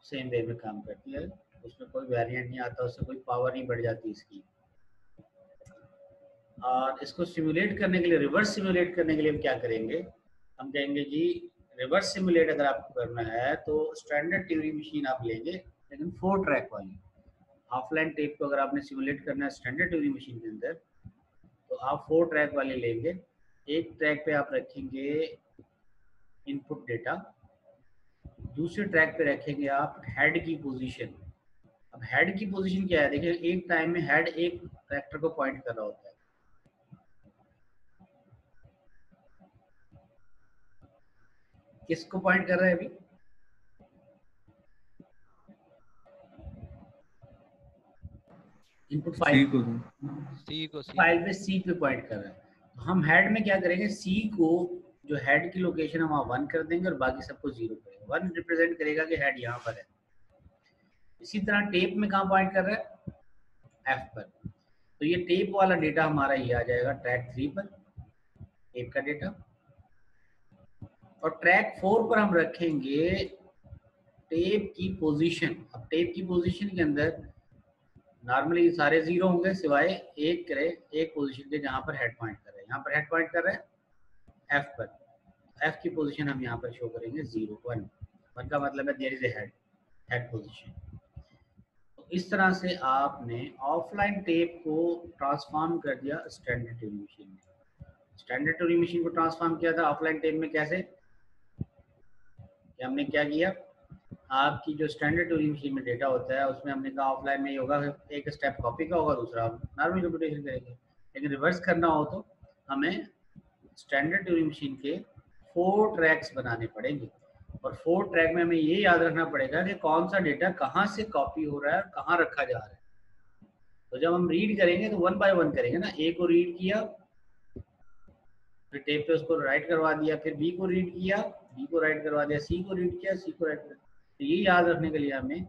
same way में काम करती है, उसमें कोई वेरिएंट नहीं आता, उससे कोई पावर नहीं बढ़ जाती इसकी। और इसको सिमुलेट करने के लिए, रिवर्स सिमुलेट करने के लिए हम क्या करेंगे, हम कहेंगे जी रिवर्स सिमुलेट अगर आपको करना है तो स्टैंडर्ड ट्यूरिंग मशीन आप लेंगे लेकिन 4 ट्रैक वाली। ऑफलाइन टेप को अगर आपने सिमुलेट करना है स्टैंडर्ड ट्यूरिंग मशीन के अंदर तो आप 4 ट्रैक वाली लेंगे। एक ट्रैक पे आप रखेंगे इनपुट डेटा, दूसरे ट्रैक पे रखेंगे आप हेड की पोजीशन। अब हेड की पोजीशन क्या है, देखिए एक टाइम में हेड एक ट्रैक्टर को पॉइंट कर रहा होता है, किसको पॉइंट कर रहा है अभी, इनपुट फाइल पे सी पे पॉइंट कर रहा है। तो हम हेड में क्या करेंगे, सी को जो हेड की लोकेशन है वहाँ 1 कर देंगे और बाकी सबको 0 करेंगे। 1 रिप्रेजेंट करेगा कि हेड यहाँ पर है। इसी तरह टेप में कहाँ पॉइंट कर रहा है, एफ पर, तो ये टेप वाला डेटा हमारा ये आ जाएगा ट्रैक 3 पर, टेप का डेटा। और ट्रैक 4 पर हम रखेंगे टेप की पोजीशन। अब टेप की पोजीशन के अंदर नॉर्मली सारे 0 होंगे सिवाय एक करे, एक पोजीशन के जहां पर हेड पॉइंट कर रहे हैं। यहाँ पर हेड पॉइंट कर रहे हैं एफ पर, एफ की पोजीशन हम यहाँ पर शो करेंगे 0 1 1 का मतलब है there is a head position. तो इस तरह से आपने ऑफलाइन टेप को ट्रांसफॉर्म कर दिया स्टैंडर्ड ट्यूरिंग मशीन में। स्टैंडर्ड ट्यूरिंग मशीन को ट्रांसफॉर्म किया था ऑफलाइन टेप में कैसे, कि हमने क्या किया, आपकी जो स्टैंडर्ड ट्यूरिंग मशीन में डेटा होता है उसमें हमने कहा ऑफलाइन में ही होगा, एक स्टेप कॉपी का होगा, दूसरा नॉर्मल कंप्यूटेशन करेंगे। लेकिन रिवर्स करना हो तो हमें स्टैंडर्ड ट्यूरिंग मशीन के 4 ट्रैक्स बनाने पड़ेंगे और 4 ट्रैक में हमें ये याद रखना पड़ेगा कि कौन सा डेटा कहाँ से कॉपी हो रहा है और कहाँ रखा जा रहा है। तो जब हम रीड करेंगे तो 1 बाय 1 करेंगे ना, ए को रीड किया, फिर टेप पे उसको राइट करवा दिया, फिर बी को रीड किया, बी को राइट करवा दिया, सी को रीड किया, सी को राइट कर। तो ये याद रखने के लिए हमें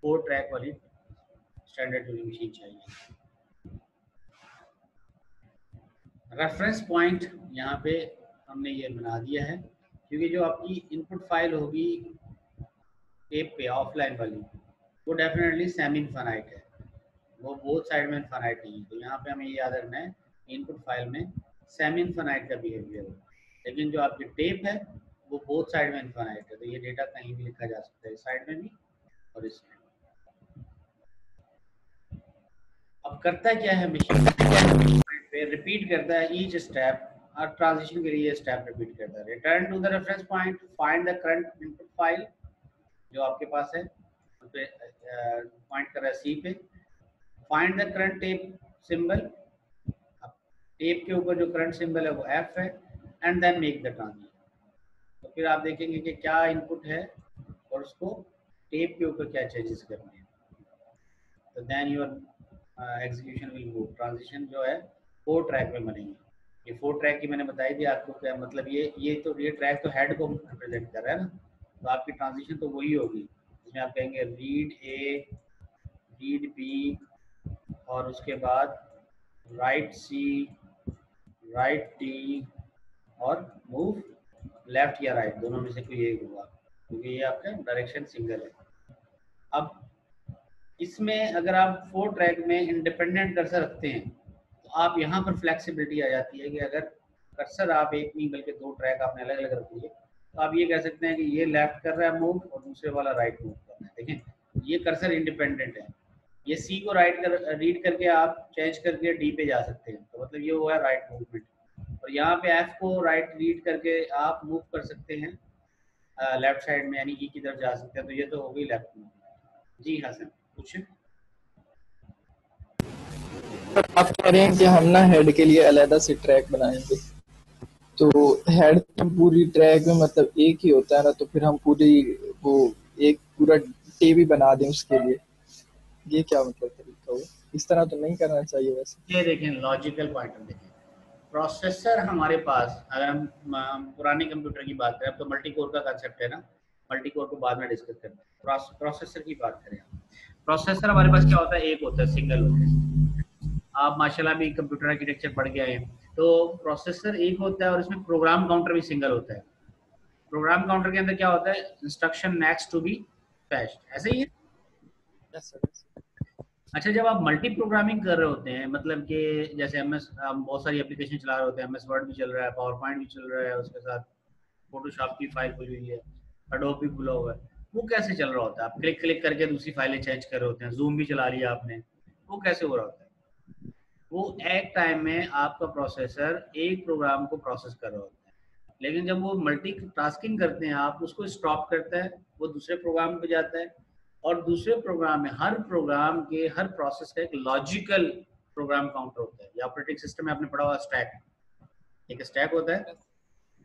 4 ट्रैक वाली स्टैंडर्ड ट्यूरिंग मशीन चाहिए। रेफरेंस पॉइंट यहाँ पे हमने ये बना दिया है, क्योंकि जो आपकी इनपुट फाइल होगी टेप पे ऑफलाइन वाली, वो डेफिनेटली सेमी इनफाइनाइट है, वो बोथ साइड में इनफाइनाइट नहीं है। तो यहाँ पे हमें ये याद रखना है इनपुट फाइल में सेमी इनफाइनाइट का बिहेवियर है, लेकिन जो आपकी टेप है वो बोथ साइड में इनफाइनाइट है। तो ये डेटा कहीं भी लिखा जा सकता है, इस साइड में भी और इस साइड में। अब करता क्या है मशीन पे, रिपीट करता है ईच स्टेप, और ट्रांजिशन के लिए स्टेप रिपीट करता है। Return to the reference point, find the current input file जो आपके पास है, उस पे पॉइंट कर रहा है सी पे, find the current tape symbol, tape के ऊपर जो करंट सिंबल है वो एफ है, and then make the transition. तो फिर आप देखेंगे कि क्या इनपुट है और उसको टेप के ऊपर क्या चेंजेस करने हैं। तो then your execution will go. Transition जो है 4 ट्रैक में बनेंगे। ये 4 ट्रैक की मैंने बताई थी आपको, क्या मतलब ये ट्रैक तो हेड को रिप्रेजेंट कर रहा है ना, तो आपकी ट्रांजिशन तो वही होगी, इसमें आप कहेंगे रीड ए, रीड बी, और उसके बाद राइट सी, राइट डी, और मूव लेफ्ट या राइट, दोनों में से कोई एक होगा, क्योंकि ये आपका डायरेक्शन सिंगल है। अब इसमें अगर आप 4 ट्रैक में इंडिपेंडेंट कर्सर रखते हैं तो आप यहाँ पर फ्लेक्सिबिलिटी आ जाती है कि अगर कर्सर आप एक नहीं बल्कि 2 ट्रैक आपने अलग अलग रख दिए, तो आप ये कह सकते हैं कि ये लेफ्ट कर रहा है मूव और दूसरे वाला राइट मूव कर रहा है। देखें ये कर्सर इंडिपेंडेंट है, ये सी को रीड करके आप चेंज करके डी पे जा सकते हैं, तो मतलब ये हुआ राइट मूवमेंट। और यहाँ पे एफ को राइट रीड करके आप मूव कर सकते हैं लेफ्ट साइड में, यानी ई की तरफ जा सकते हैं, तो ये तो हो गई लेफ्ट मूव। जी हाँ सर, कुछ आप कह रहे हैं कि हम ना हेड के लिए अलग से ट्रैक बनाएंगे, तो हेड तो पूरी ट्रैक में मतलब एक ही होता है ना, तो फिर हम पूरी वो एक पूरा टेबी बना दें उसके लिए, ये क्या मतलब तरीका हो? इस तरह तो नहीं करना चाहिए वैसे। ये देखें लॉजिकल पॉइंटर देखें, प्रोसेसर हमारे पास, अगर हम पुराने कंप्यूटर की बात करें, अब तो मल्टी कोर का कंसेप्ट है ना, मल्टी कोर को बाद में डिस्कस करते हैं, प्रोसेसर की बात करें। प्रोसेसर हमारे पास क्या होता है, एक होता है, सिंगल होता है। आप माशाल्लाह भी कंप्यूटर आर्किटेक्चर पढ़ के आए हैं, तो प्रोसेसर एक होता है और इसमें प्रोग्राम काउंटर भी सिंगल होता है। प्रोग्राम काउंटर के अंदर क्या होता है, instruction next to be fetched, ऐसे ही है। अच्छा, जब आप मल्टी प्रोग्रामिंग कर रहे होते हैं, मतलब कि जैसे एमएस, हम बहुत सारी एप्लीकेशन चला रहे होते हैं, एमएस वर्ड भी चल रहा है, पावर पॉइंट भी चल रहा है, उसके साथ फोटोशॉप की फाइल खुली हुई है, एडोब भी खुला हुआ है, वो कैसे चल रहा होता है? आप क्लिक क्लिक करके दूसरी फाइलें चेंज कर रहे होते हैं, जूम भी चला लिया आपने, वो कैसे हो रहा होता है? वो एक टाइम में आपका प्रोसेसर एक प्रोग्राम को प्रोसेस कर रहा होता है, लेकिन जब वो मल्टी टास्किंग करते हैं आप, उसको स्टॉप करता है, वो दूसरे प्रोग्राम पे जाता है, और दूसरे प्रोग्राम में हर प्रोग्राम के हर प्रोसेस का एक लॉजिकल प्रोग्राम काउंटर होता है। या ऑपरेटिंग सिस्टम में आपने पढ़ा हुआ स्टैक, एक स्टैक होता है,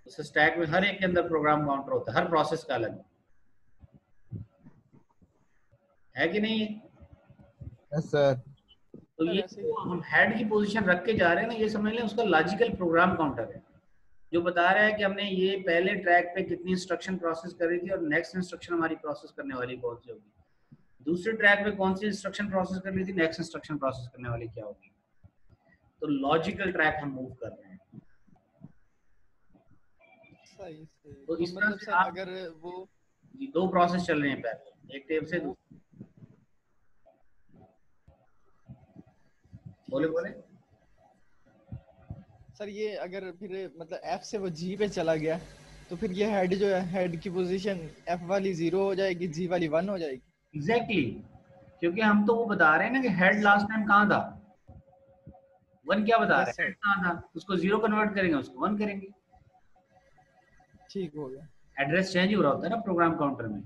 उस स्टैक में हर एक के अंदर प्रोग्राम काउंटर होता है, हर प्रोसेस का अलग है कि नहीं है? Yes sir. तो ये तो हम हेड की पोजीशन रख के जा रहे हैं ना, ये समझ लें उसका लॉजिकल प्रोग्राम काउंटर है, जो बता रहा है कि हमने ये पहले ट्रैक पे कितनी इंस्ट्रक्शन प्रोसेस करी थी और नेक्स्ट इंस्ट्रक्शन हमारी प्रोसेस करने वाली कौन सी होगी, दूसरे ट्रैक पे कौन सी इंस्ट्रक्शन प्रोसेस कर ली थी, नेक्स्ट इंस्ट्रक्शन प्रोसेस करने वाली क्या होगी। तो लॉजिकल ट्रैक हम मूव कर रहे हैं। सही से। तो इस तरह मतलब से सर आप, अगर वो 2 प्रोसेस चल रहे हैं पहले, एक टेप से बोले सर, ये अगर फिर मतलब एफ से वो जी पे चला गया, तो फिर ये हेड जो है, हेड की पोजीशन एफ वाली 0 हो जाएगी, जी वाली 1 हो जाएगी। एग्जैक्टली, क्योंकि हम तो वो बता रहे हैं ना कि हेड लास्ट टाइम कहाँ था, 1 क्या बता रहे हैं, हेड कहाँ था, उसको 0 कन्वर्ट करेंगे, उसको 1 करेंगे। ठीक हो गया। एड्रेस चेंज हो रहा होता है ना प्रोग्राम काउंटर में,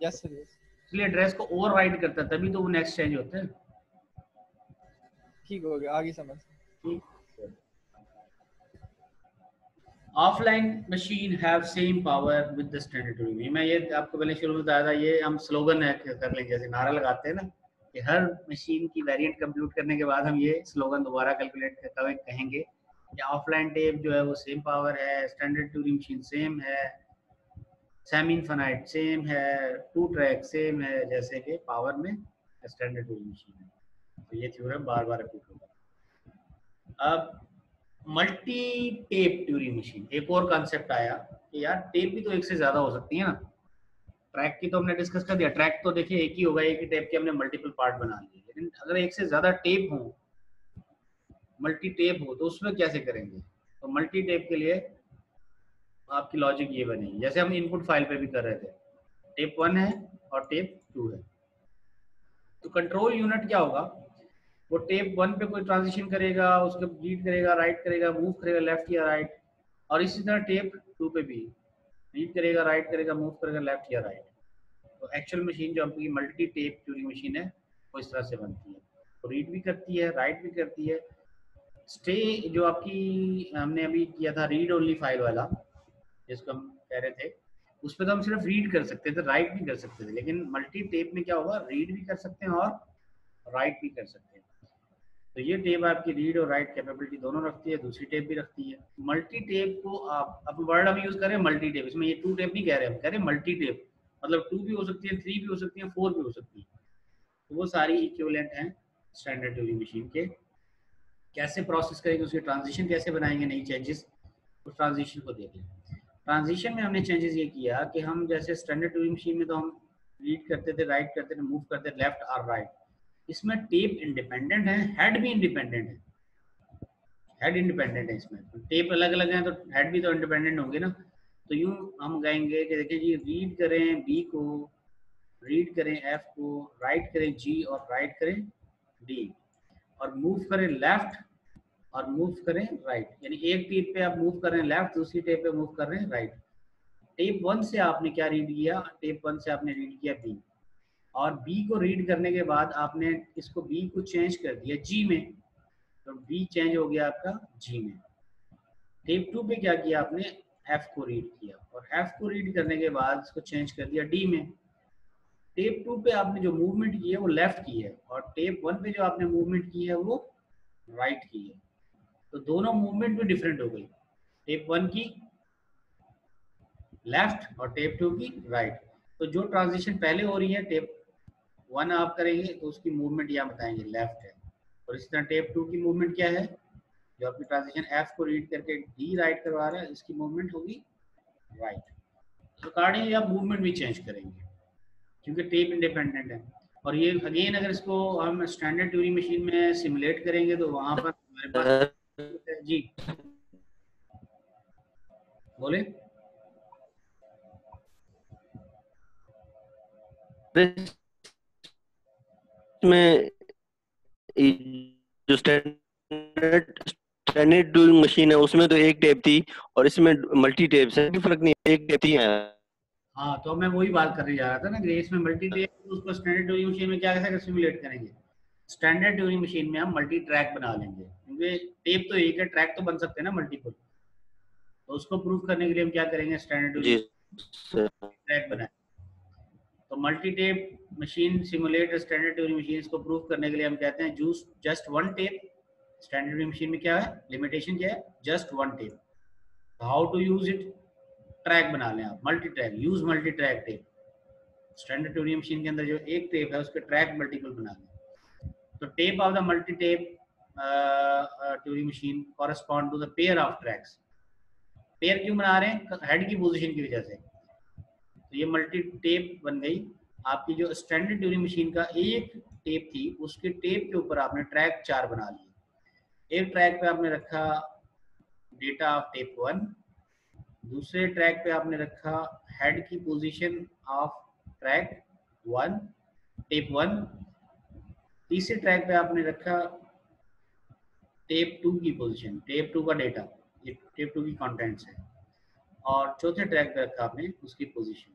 यस सर, यस। इसलिए एड्रेस को ओवरराइड करता है, तभी तो वो नेक्स्ट चेंज होते हैं। ठीक हो गया, आगे समझ। Offline machine have same power with the standard tooling. मैं ये आपको पहले शुरू में बताया था, ये हम स्लोगन है कर लेंगे, जैसे नारा लगाते हैं ना कि हर मशीन की वेरिएंट कंप्यूट करने के बाद हम ये स्लोगन दोबारा कैलकुलेट करते हुए कहेंगे कि ऑफलाइन टेप जो है वो सेम पावर है, स्टैंडर्ड टूलिंग मशीन सेम है, सेमी इनफाइनाइट सेम है, टू ट्रैक सेम है, जैसे कि पावर में स्टैंडर्ड टूलिंग मशीन है। तो ये थ्योरम बार बार रिपीट होगा। अब मल्टी टेप ट्यूरिंग मशीन, एक और कॉन्सेप्ट आया कि यार टेप भी तो एक से ज्यादा हो सकती है ना। ट्रैक की तो हमने डिस्कस कर दिया, ट्रैक तो देखिए एक ही होगा, एक ही टेप के हमने मल्टीपल पार्ट बना लिए, लेकिन अगर एक से ज्यादा टेप हो, मल्टी टेप हो, तो उसमें कैसे करेंगे? तो मल्टी टेप के लिए आपकी लॉजिक ये बनेगी, जैसे हम इनपुट फाइल पे भी कर रहे थे, टेप 1 है और टेप 2 है, तो कंट्रोल यूनिट क्या होगा, वो टेप 1 पे कोई ट्रांजिशन करेगा, उसको रीड करेगा, राइट करेगा, मूव करेगा लेफ्ट या राइट, और इसी तरह टेप 2 पे भी रीड करेगा, राइट करेगा, मूव करेगा लेफ्ट या राइट। तो एक्चुअल मशीन जो आपकी मल्टी टेप ट्यूरिंग मशीन है वो इस तरह से बनती है, तो रीड भी करती है, राइट भी करती है। स्टे जो आपकी हमने अभी किया था रीड ओनली फाइल वाला, जिसको हम कह रहे थे, उस पर तो हम सिर्फ रीड कर सकते थे, राइट नहीं कर सकते थे, लेकिन मल्टी टेप में क्या होगा, रीड भी कर सकते हैं और राइट भी कर सकते हैं। तो ये टेप आपकी रीड और राइट कैपेबिलिटी दोनों रखती है, दूसरी टेप भी रखती है। मल्टी टेप को आप अब वर्ड हम यूज करें मल्टी टेप, इसमें ये 2 टेप नहीं कह रहे, हम कह रहे हैं मल्टी टेप, मतलब 2 भी हो सकती है, 3 भी हो सकती है, 4 भी हो सकती है। तो वो सारी इक्विवेलेंट हैं स्टैंडर्ड ट्यूरिंग मशीन के। कैसे प्रोसेस करेंगे, उसके ट्रांजिशन कैसे बनाएंगे, नई चेंजेस, उस ट्रांजिशन को देखें। ट्रांजिशन में हमने चेंजेस ये किया कि हम जैसे स्टैंडर्ड ट्यूरिंग मशीन में तो हम रीड करते थे, राइट करते थे, मूव करते थे लेफ्ट और राइट, इसमें टेप इंडिपेंडेंट है, हेड भी इंडिपेंडेंट है, हेड इंडिपेंडेंट है, इसमें टेप अलग अलग हैं तो हेड भी तो इंडिपेंडेंट होंगे ना। तो यूं हम कहेंगे कि देखिए जी, रीड करें बी को, रीड करें एफ को, राइट करें जी और राइट करें डी, और मूव करें लेफ्ट और मूव करें राइट, यानी एक टेप पे आप मूव कर रहे हैं लेफ्ट, दूसरी टेप पे मूव कर रहे हैं राइट। टेप 1 से आपने क्या रीड किया, टेप 1 से आपने रीड किया बी, और बी को रीड करने के बाद आपने इसको बी को चेंज कर दिया जी में, तो बी चेंज हो गया आपका जी में। टेप 2 पे क्या किया आपने, एफ को रीड किया, और एफ को रीड करने के बाद इसको चेंज कर दिया डी में। टेप 2 पे आपने जो मूवमेंट की है वो लेफ्ट की है, और टेप 1 पे जो आपने मूवमेंट की है वो राइट की है। तो दोनों मूवमेंट भी डिफरेंट हो गई, टेप 1 की लेफ्ट और टेप 2 की राइट। तो जो ट्रांजिशन पहले हो रही है टेप 1 आप करेंगे तो उसकी मूवमेंट यहाँ बताएंगे लेफ्ट है, और इसी तरह टेप 2 की मूवमेंट क्या है, जो आपकी ट्रांजिशन एफ को रीड करके डी राइट करवा रहा है, इसकी मूवमेंट होगी राइट। अकॉर्डिंगली आप मूवमेंट भी चेंज करेंगे क्योंकि टेप इंडिपेंडेंट है। और ये अगेन अगर इसको हम स्टैंडर्ड ट्यूरिंग मशीन में सिमुलेट करेंगे तो वहां पर हमारे पास जी बोले में जो स्टैंडर्ड ट्यूरिंग मशीन है उसमें तो एक टेप थी और इसमें मल्टी टेप्स है, कोई फर्क नहीं, एक टेप थी। हाँ, तो मैं वही बात करने जा रहा था ना कि इसमें मल्टी टेप, उसको स्टैंडर्ड ट्यूरिंग मशीन में क्या कैसे सिमुलेट करेंगे। स्टैंडर्ड ट्यूरिंग मशीन में हम मल्टी ट्रैक बना लेंगे, क्योंकि टेप तो एक है, ट्रैक तो बन सकते हैं ना मल्टीपल। तो उसको प्रूव करने के लिए हम क्या करेंगे, स्टैंडर्ड ट्यूरिंग ट्रैक बनाए। तो multi tape machine simulate standard Turing machine, इसको प्रूव करने के लिए हम कहते हैं uses just one tape. Standard Turing machine में क्या है, लिमिटेशन क्या है, just one tape. How to use it, track बना लें आप, multi track, use multi track tape. Standard Turing machine के अंदर जो एक टेप है उसके ट्रैक मल्टीपल बना लें। तो tape of the multi tape Turing machine correspond to the pair of tracks. Pair क्यों बना रहे हैं, हेड की पोजीशन की वजह से। तो ये मल्टी टेप बन गई आपकी। जो स्टैंडर्ड ट्यूरिंग मशीन का एक टेप थी, उसके टेप के ऊपर आपने ट्रैक 4 बना लिए। एक ट्रैक पे आपने रखा डेटा ऑफ टेप 1, दूसरे ट्रैक पे आपने रखा हेड की पोजीशन ऑफ ट्रैक 1 टेप 1, तीसरे ट्रैक पे आपने रखा टेप 2 की पोजीशन, टेप 2 का डेटा, ये टेप 2 की कंटेंट्स है, और चौथे ट्रैक पे रखा आपने उसकी पोजीशन।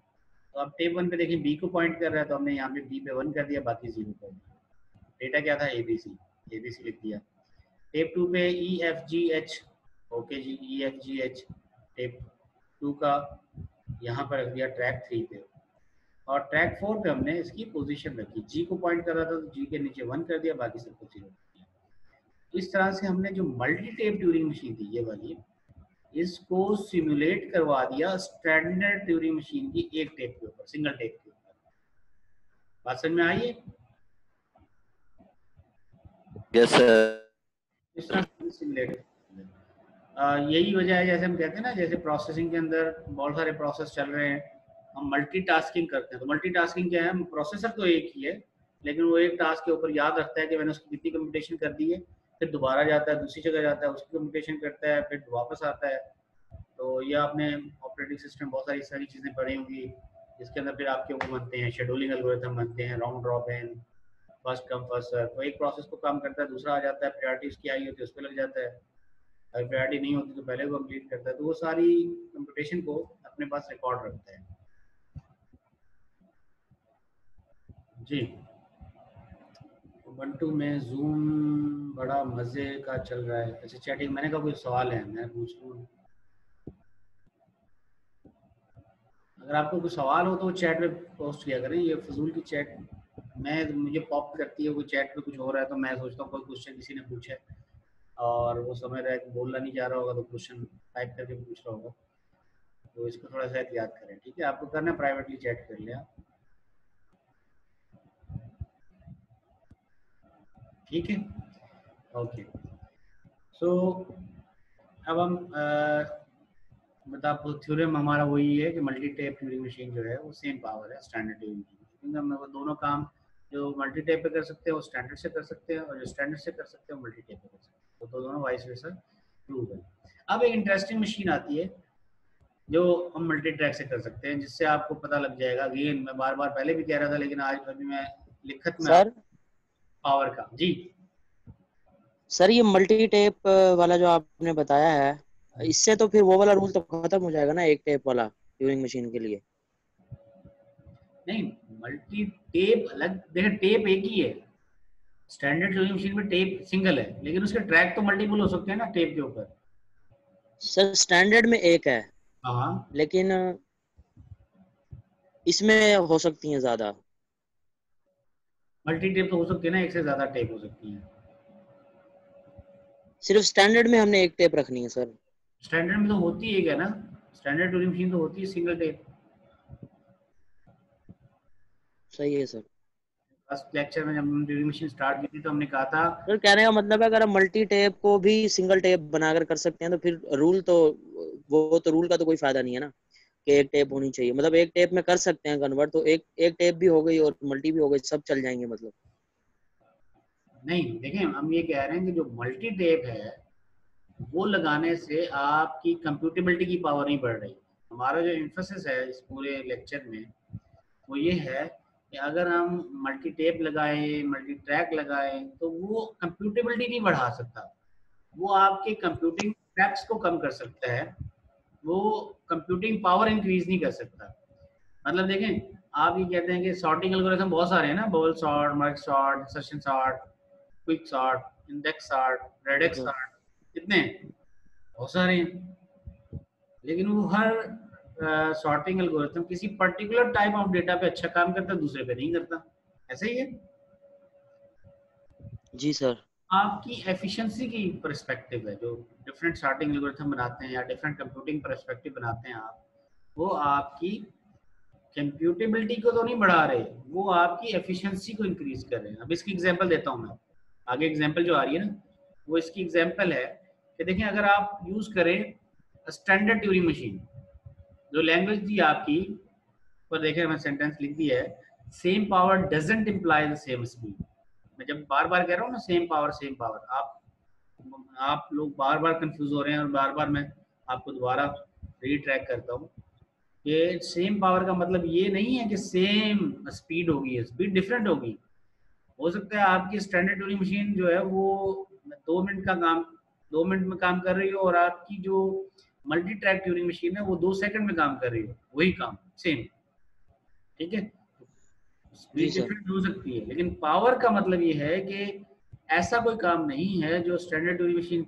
तो अब टेप 1 पे देखिए बी को पॉइंट कर रहा है, तो हमने यहाँ पे बी पे 1 कर दिया, बाकी 0 कर दिया। डेटा क्या था, एबीसी लिख दिया। टेप 2 पे E F G H, okay G, E F G H tape 2 का यहाँ पर रख दिया ट्रैक 3 पे, और ट्रैक 4 पे हमने इसकी पोजीशन रखी, जी को पॉइंट कर रहा था तो जी के नीचे 1 कर दिया, बाकी सबको 0 कर दिया। इस तरह से हमने जो मल्टी टेप ट्यूरिंग मशीन थी ये वाली, इसको सिमुलेट करवा दिया स्टैंडर्ड ट्यूरिंग मशीन की एक टेप के ऊपर, सिंगल टेप के ऊपर। बात समझ में आई है? Yes sir. इस तरह से सिमुलेट, यही वजह है, जैसे हम कहते हैं ना, जैसे प्रोसेसिंग के अंदर बहुत सारे प्रोसेस चल रहे हैं, हम मल्टीटास्किंग करते हैं। तो मल्टीटास्किंग क्या है, प्रोसेसर तो एक ही है, लेकिन वो एक टास्क के ऊपर याद रखता है कि मैंने उसकी कितनी कंप्यूटेशन कर दी है, फिर दोबारा जाता है दूसरी जगह जाता है, उसकी कंप्यूटेशन करता है, फिर वापस आता है। तो ये आपने ऑपरेटिंग सिस्टम बहुत सारी चीज़ें पढ़ी होंगी, जिसके अंदर फिर आपके वो बनते हैं, शेड्यूलिंग एल्गोरिथम बनते हैं, round robin, first come first serve. तो एक प्रोसेस को काम करता है, दूसरा आ जाता है, प्रायोरिटी उसकी आई होती है उस पर लग जाता है, अगर प्रायोरिटी नहीं होती तो पहले को कंप्लीट करता है। तो वो सारी कंप्यूटेशन को अपने पास रिकॉर्ड रखता है जी। ubuntu में जूम बड़ा मजे का चल रहा है। अच्छा चैटिंग, मैंने कहा कोई सवाल है मैं पूछ लूँ, अगर आपको कोई सवाल हो तो चैट में पोस्ट किया करें। ये फजूल की चैट मुझे पॉप करती है, कोई चैट पे कुछ हो रहा है तो मैं सोचता हूँ कोई क्वेश्चन किसी ने पूछा है और वो समझ रहा है कि बोलना नहीं जा रहा होगा तो क्वेश्चन टाइप करके पूछ रहा होगा, तो इसको थोड़ा सा याद करें। ठीक है, आपको करना है प्राइवेटली चैट कर लिया, ठीक है, ओके। सो अब हम मतलब थ्योरम हमारा वही है कि मल्टी टेप ट्यूरिंग मशीन जो है वो सेम पावर है स्टैंडर्ड ट्यूरिंग मशीन, क्योंकि हम वो दोनों काम जो मल्टी टेप पे कर सकते हैं वो स्टैंडर्ड से कर सकते हैं, और जो स्टैंडर्ड से कर सकते हैं वो मल्टी टेप पे कर सकते हैं, तो दोनों वाइस वर्सा ट्रू है। अब एक इंटरेस्टिंग मशीन आती है जो हम मल्टी ट्रैक से कर सकते हैं, जिससे आपको पता लग जाएगा। अगेन मैं बार बार पहले भी कह रहा था, लेकिन आज अभी मैं लिखत में सर पावर का जी। सर ये मल्टी टेप वाला जो आपने बताया है, इससे तो फिर वो वाला रूल तो खत्म हो जाएगा ना, एक टेप वाला ट्यूरिंग मशीन के लिए। नहीं, मल्टी टेप अलग, देखिए टेप एक ही है, स्टैंडर्ड ट्यूरिंग मशीन में टेप सिंगल है, लेकिन उसके ट्रैक तो मल्टीपल हो सकते हैं ना टेप के ऊपर। सर स्टैंडर्ड में एक है, हाँ लेकिन इसमें हो सकती हैं ज्यादा। मल्टी टेप तो हो सकती है ना, एक से ज्यादा टेप हो सकती है। सिर्फ स्टैंडर्ड में हमने एक टेप रखनी है सर। स्टैंडर्ड में तो होती है क्या ना, स्टैंडर्ड ट्यूरिंग मशीन तो होती है सिंगल टेप। सही है सर। फर्स्ट लेक्चर में जब हम ट्यूरिंग मशीन स्टार्ट की थी तो हमने कहा था, सर कहने का मतलब है अगर हम मल्टी टेप को भी सिंगल टेप बनाकर कर सकते हैं तो फिर रूल तो वो तो रूल का तो कोई फायदा नहीं है ना कि एक टेप होनी चाहिए। मतलब एक टेप में कर सकते हैं कन्वर्ट, तो एक टेप भी हो गई और मल्टी भी हो गई, सब चल जाएंगे मतलब। नहीं देखें, हम ये कह रहे हैं कि जो मल्टी टेप है वो लगाने से आपकी कंप्यूटेबिलिटी की पावर नहीं बढ़ रही। हमारा जो एम्फेसिस है इस पूरे लेक्चर में वो ये है कि अगर हम मल्टी टेप लगाएं, मल्टी ट्रैक लगाएं, तो वो कंप्यूटेबिलिटी नहीं बढ़ा सकता, वो आपके कंप्यूटिंग ट्रैक्स को कम कर सकता है, वो कंप्यूटिंग पावर इंक्रीज नहीं कर सकता। मतलब देखें, आप ये कहते हैं कि सॉर्टिंग एल्गोरिथम बहुत सारे हैं ना, bubble sort, merge sort, insertion sort, quick sort, index sort, radix sort, कितने बहुत सारे हैं, लेकिन वो हर सॉर्टिंग एल्गोरिथम किसी पर्टिकुलर टाइप ऑफ डेटा पे अच्छा काम करता है, दूसरे पे नहीं करता। ऐसे ही है। जी सर। आपकी एफिशिएंसी की पर्सपेक्टिव है, जो डिफरेंट सॉर्टिंग एल्गोरिथम बनाते हैं या डिफरेंट कंप्यूटिंग पर्सपेक्टिव बनाते हैं आप, वो आपकी कंप्यूटेबिलिटी को तो नहीं बढ़ा रहे, वो आपकी एफिशिएंसी को इंक्रीज कर रहे हैं। अब इसकी एग्जांपल देता हूं मैं, आगे एग्जांपल जो आ रही है ना वो इसकी एग्जांपल है कि देखें, अगर आप यूज करें स्टैंडर्ड ट्यूरिंग मशीन, जो लैंग्वेज दी आपकी पर देखें मैं सेंटेंस लिख दिया है, same power doesn't imply the same speed. मैं जब बार बार कह रहा हूँ ना सेम पावर, आप लोग बार बार कंफ्यूज हो रहे हैं, और बार बार मैं आपको दोबारा रीट्रैक करता हूँ कि सेम पावर का मतलब ये नहीं है कि सेम स्पीड होगी, स्पीड डिफरेंट होगी। हो सकता है आपकी स्टैंडर्ड ट्यूरिंग मशीन जो है वो 2 मिनट का काम 2 मिनट में काम कर रही हो, और आपकी जो मल्टी ट्रैक ट्यूरिंग मशीन है वो 2 सेकंड में काम कर रही हो, वही काम सेम। ठीक है, जी स्पीड सर। डिफरेंट हो सकती है, लेकिन पावर का मतलब ये है कि ऐसा कोई काम नहीं है जो स्टैंडर्ड ट्यूरिंग मशीन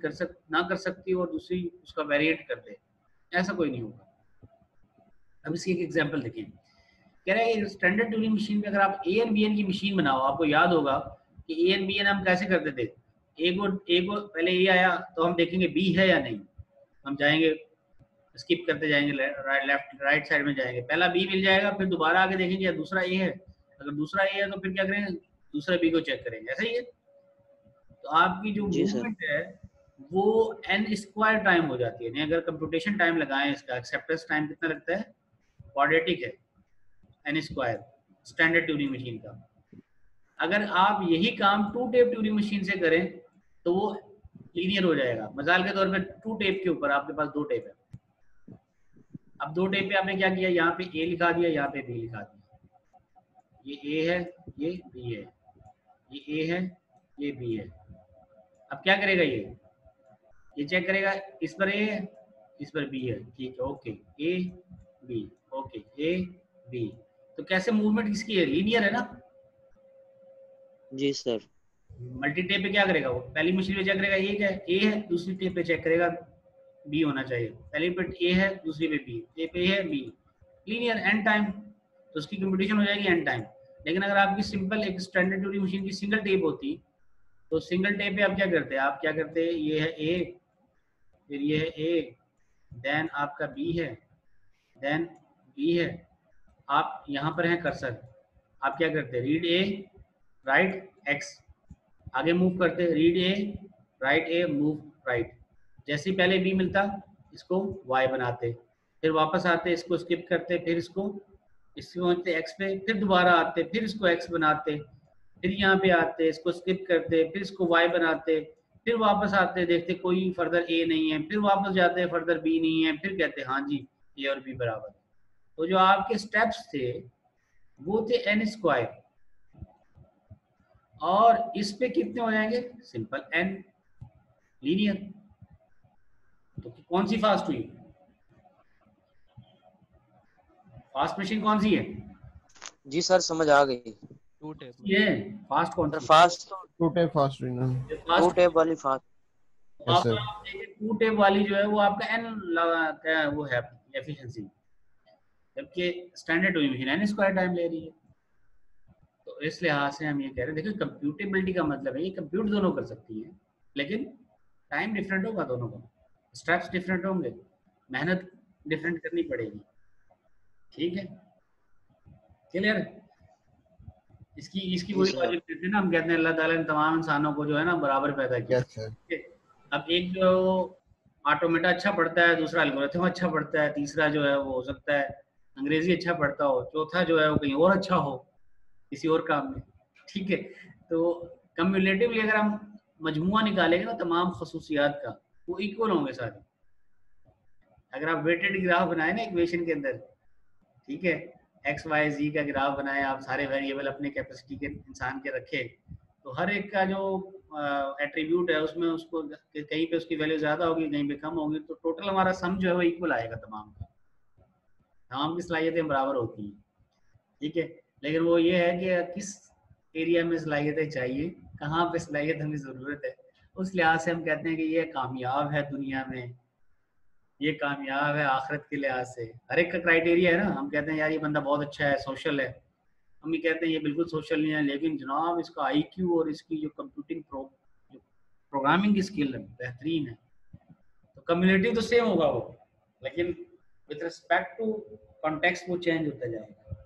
ना कर सकती और दूसरी उसका वेरिएट कर दे, ऐसा कोई नहीं होगा। अब इसकी एक एग्जांपल देखें, कह रहे हैं स्टैंडर्ड ट्यूरिंग मशीन में अगर आप ए एन बी एन की मशीन बनाओ, आपको याद होगा कि ए एन बी एन हम कैसे करते थे, ए को पहले ए आया तो हम देखेंगे बी है या नहीं, हम जाएंगे स्किप करते जाएंगे, लेफ्ट राइट साइड में जाएंगे, पहला बी मिल जाएगा, फिर दोबारा आगे देखेंगे या दूसरा ए है, अगर दूसरा ए है तो फिर क्या करेंगे, दूसरा बी को चेक करेंगे, ऐसा ही है। तो आपकी जो जी सर। मूवमेंट है वो एन स्क्वायर टाइम हो जाती है, नहीं अगर कंप्यूटेशन टाइम लगाएं, इसका एक्सेप्टेंस टाइम कितना लगता है, क्वाड्रेटिक है N square standard Turing machine का। अगर आप यही काम टू टेप ट्यूरिंग मशीन से करें तो वो लीनियर हो जाएगा। मिसाल के तौर पे टू टेप के ऊपर आपके पास दो टेप है, अब दो टेप पे आपने क्या किया, यहाँ पे ए लिखा दिया, यहाँ पे बी लिखा दिया, ये ए है, ये बी है, ये ए है, ये बी है। अब क्या करेगा, ये चेक करेगा, इस पर ए है, इस पर बी है, ठीक है, okay, A B, okay, A B. तो कैसे मूवमेंट किसकी है, लीनियर है ना। जी सर। मल्टी टेप पे क्या करेगा, वो पहली मशीन पे चेक करेगा ए है, दूसरी टेप पे चेक करेगा बी होना चाहिए, पहली पे ए है, दूसरी पे बी, ए पे है बी, लीनियर एन टाइम, तो उसकी कंपटीशन हो जाएगी एन टाइम। लेकिन अगर आपकी सिंपल एक स्टैंडर्ड ट्यूरिंग मशीन की सिंगल टेप होती तो सिंगल टेप पे आप क्या करते हैं, आप क्या करते हैं, ये है ए, फिर ये है ए, देन आपका बी है, देन बी है, आप यहाँ पर हैं कर्सर, आप क्या करते हैं, रीड ए राइट एक्स, आगे मूव करते, read A right A move right, जैसे ही पहले बी मिलता इसको वाई बनाते, फिर वापस आते इसको स्किप करते, फिर इसको पहुंचते एक्स पे, फिर दोबारा आते, फिर इसको एक्स बनाते, फिर यहाँ पे आते इसको स्किप करते, फिर इसको वाई बनाते, फिर वापस आते देखते कोई फर्दर ए नहीं है, फिर वापस जाते फर्दर बी नहीं है, फिर कहते हाँ जी ए और बी बराबर। तो जो आपके स्टेप्स थे वो थे एन स्क्वायर, और इस पे कितने हो जाएंगे, सिंपल एन, लीनियर। तो कौन सी फास्ट हुई, फास्ट मशीन कौन सी है, जी सर समझ आ गई। टू टेप ये फास्ट कौन सर सी, फास्ट तो टू टेप फास्ट हुई ना। टू टेप वाली fast. Yes sir. Two tape वाली जो है वो आपका एन क्या वो है एफिशिएंसी, जबकि standard Turing machine N square time ले रही है। तो इस लिहाज से हम ये कह रहे हैं, देखिए कंप्यूटेबिलिटी का मतलब है ये कंप्यूट दोनों कर सकती है, लेकिन टाइम डिफरेंट होगा दोनों का, स्टेप्स डिफरेंट होंगे, मेहनत डिफरेंट करनी पड़ेगी, ठीक है, क्लियर। इसकी इसकी जी वही सर। लॉजिक देते हैं ना, हम कहते हैं अल्लाह ताला ने तमाम इंसानों को जो है ना बराबर पैदा किया। Yes sir. अब एक जो ऑटोमेटा अच्छा पढ़ता है, दूसरा एल्गोरिथम अच्छा पढ़ता है, तीसरा जो है वो हो सकता है अंग्रेजी अच्छा पढ़ता हो, चौथा जो है वो कहीं और अच्छा हो किसी और काम में, ठीक है। तो कम्युलेटिवली अगर हम मजमुआ निकालेंगे ना तमाम खसूसियात का, वो इक्वल होंगे सारे। अगर आप वेटेड ग्राफ बनाए ना इक्वेशन के अंदर, ठीक है, एक्स वाई जी का ग्राफ बनाए, आप सारे वेरिएबल अपने कैपेसिटी के इंसान के रखे, तो हर एक का जो एट्रीब्यूट है उसमें उसको कहीं पे उसकी वैल्यू ज़्यादा होगी, कहीं पे कम होगी, तो टोटल हमारा सम जो है वो इक्वल आएगा तमाम का, तमाम की सलाहियतें बराबर होती हैं, ठीक है। लेकिन वो ये है कि किस एरिया में सलाहियतें चाहिए, कहाँ पे सलाहियत हमें ज़रूरत है, उस लिहाज से हम कहते हैं कि ये कामयाब है दुनिया में, ये कामयाब है आखिरत के लिहाज से। हर एक का क्राइटेरिया है ना, हम कहते हैं यार ये बंदा बहुत अच्छा है, सोशल है, हम ये कहते हैं ये बिल्कुल सोशल नहीं है, लेकिन जनाब इसका आईक्यू और इसकी जो कंप्यूटिंग जो प्रोग्रामिंग की स्किल है बेहतरीन है। तो कम्युनिटी तो सेम होगा वो, लेकिन विद रिस्पेक्ट टू कॉन्टेक्स्ट वो चेंज होता जाएगा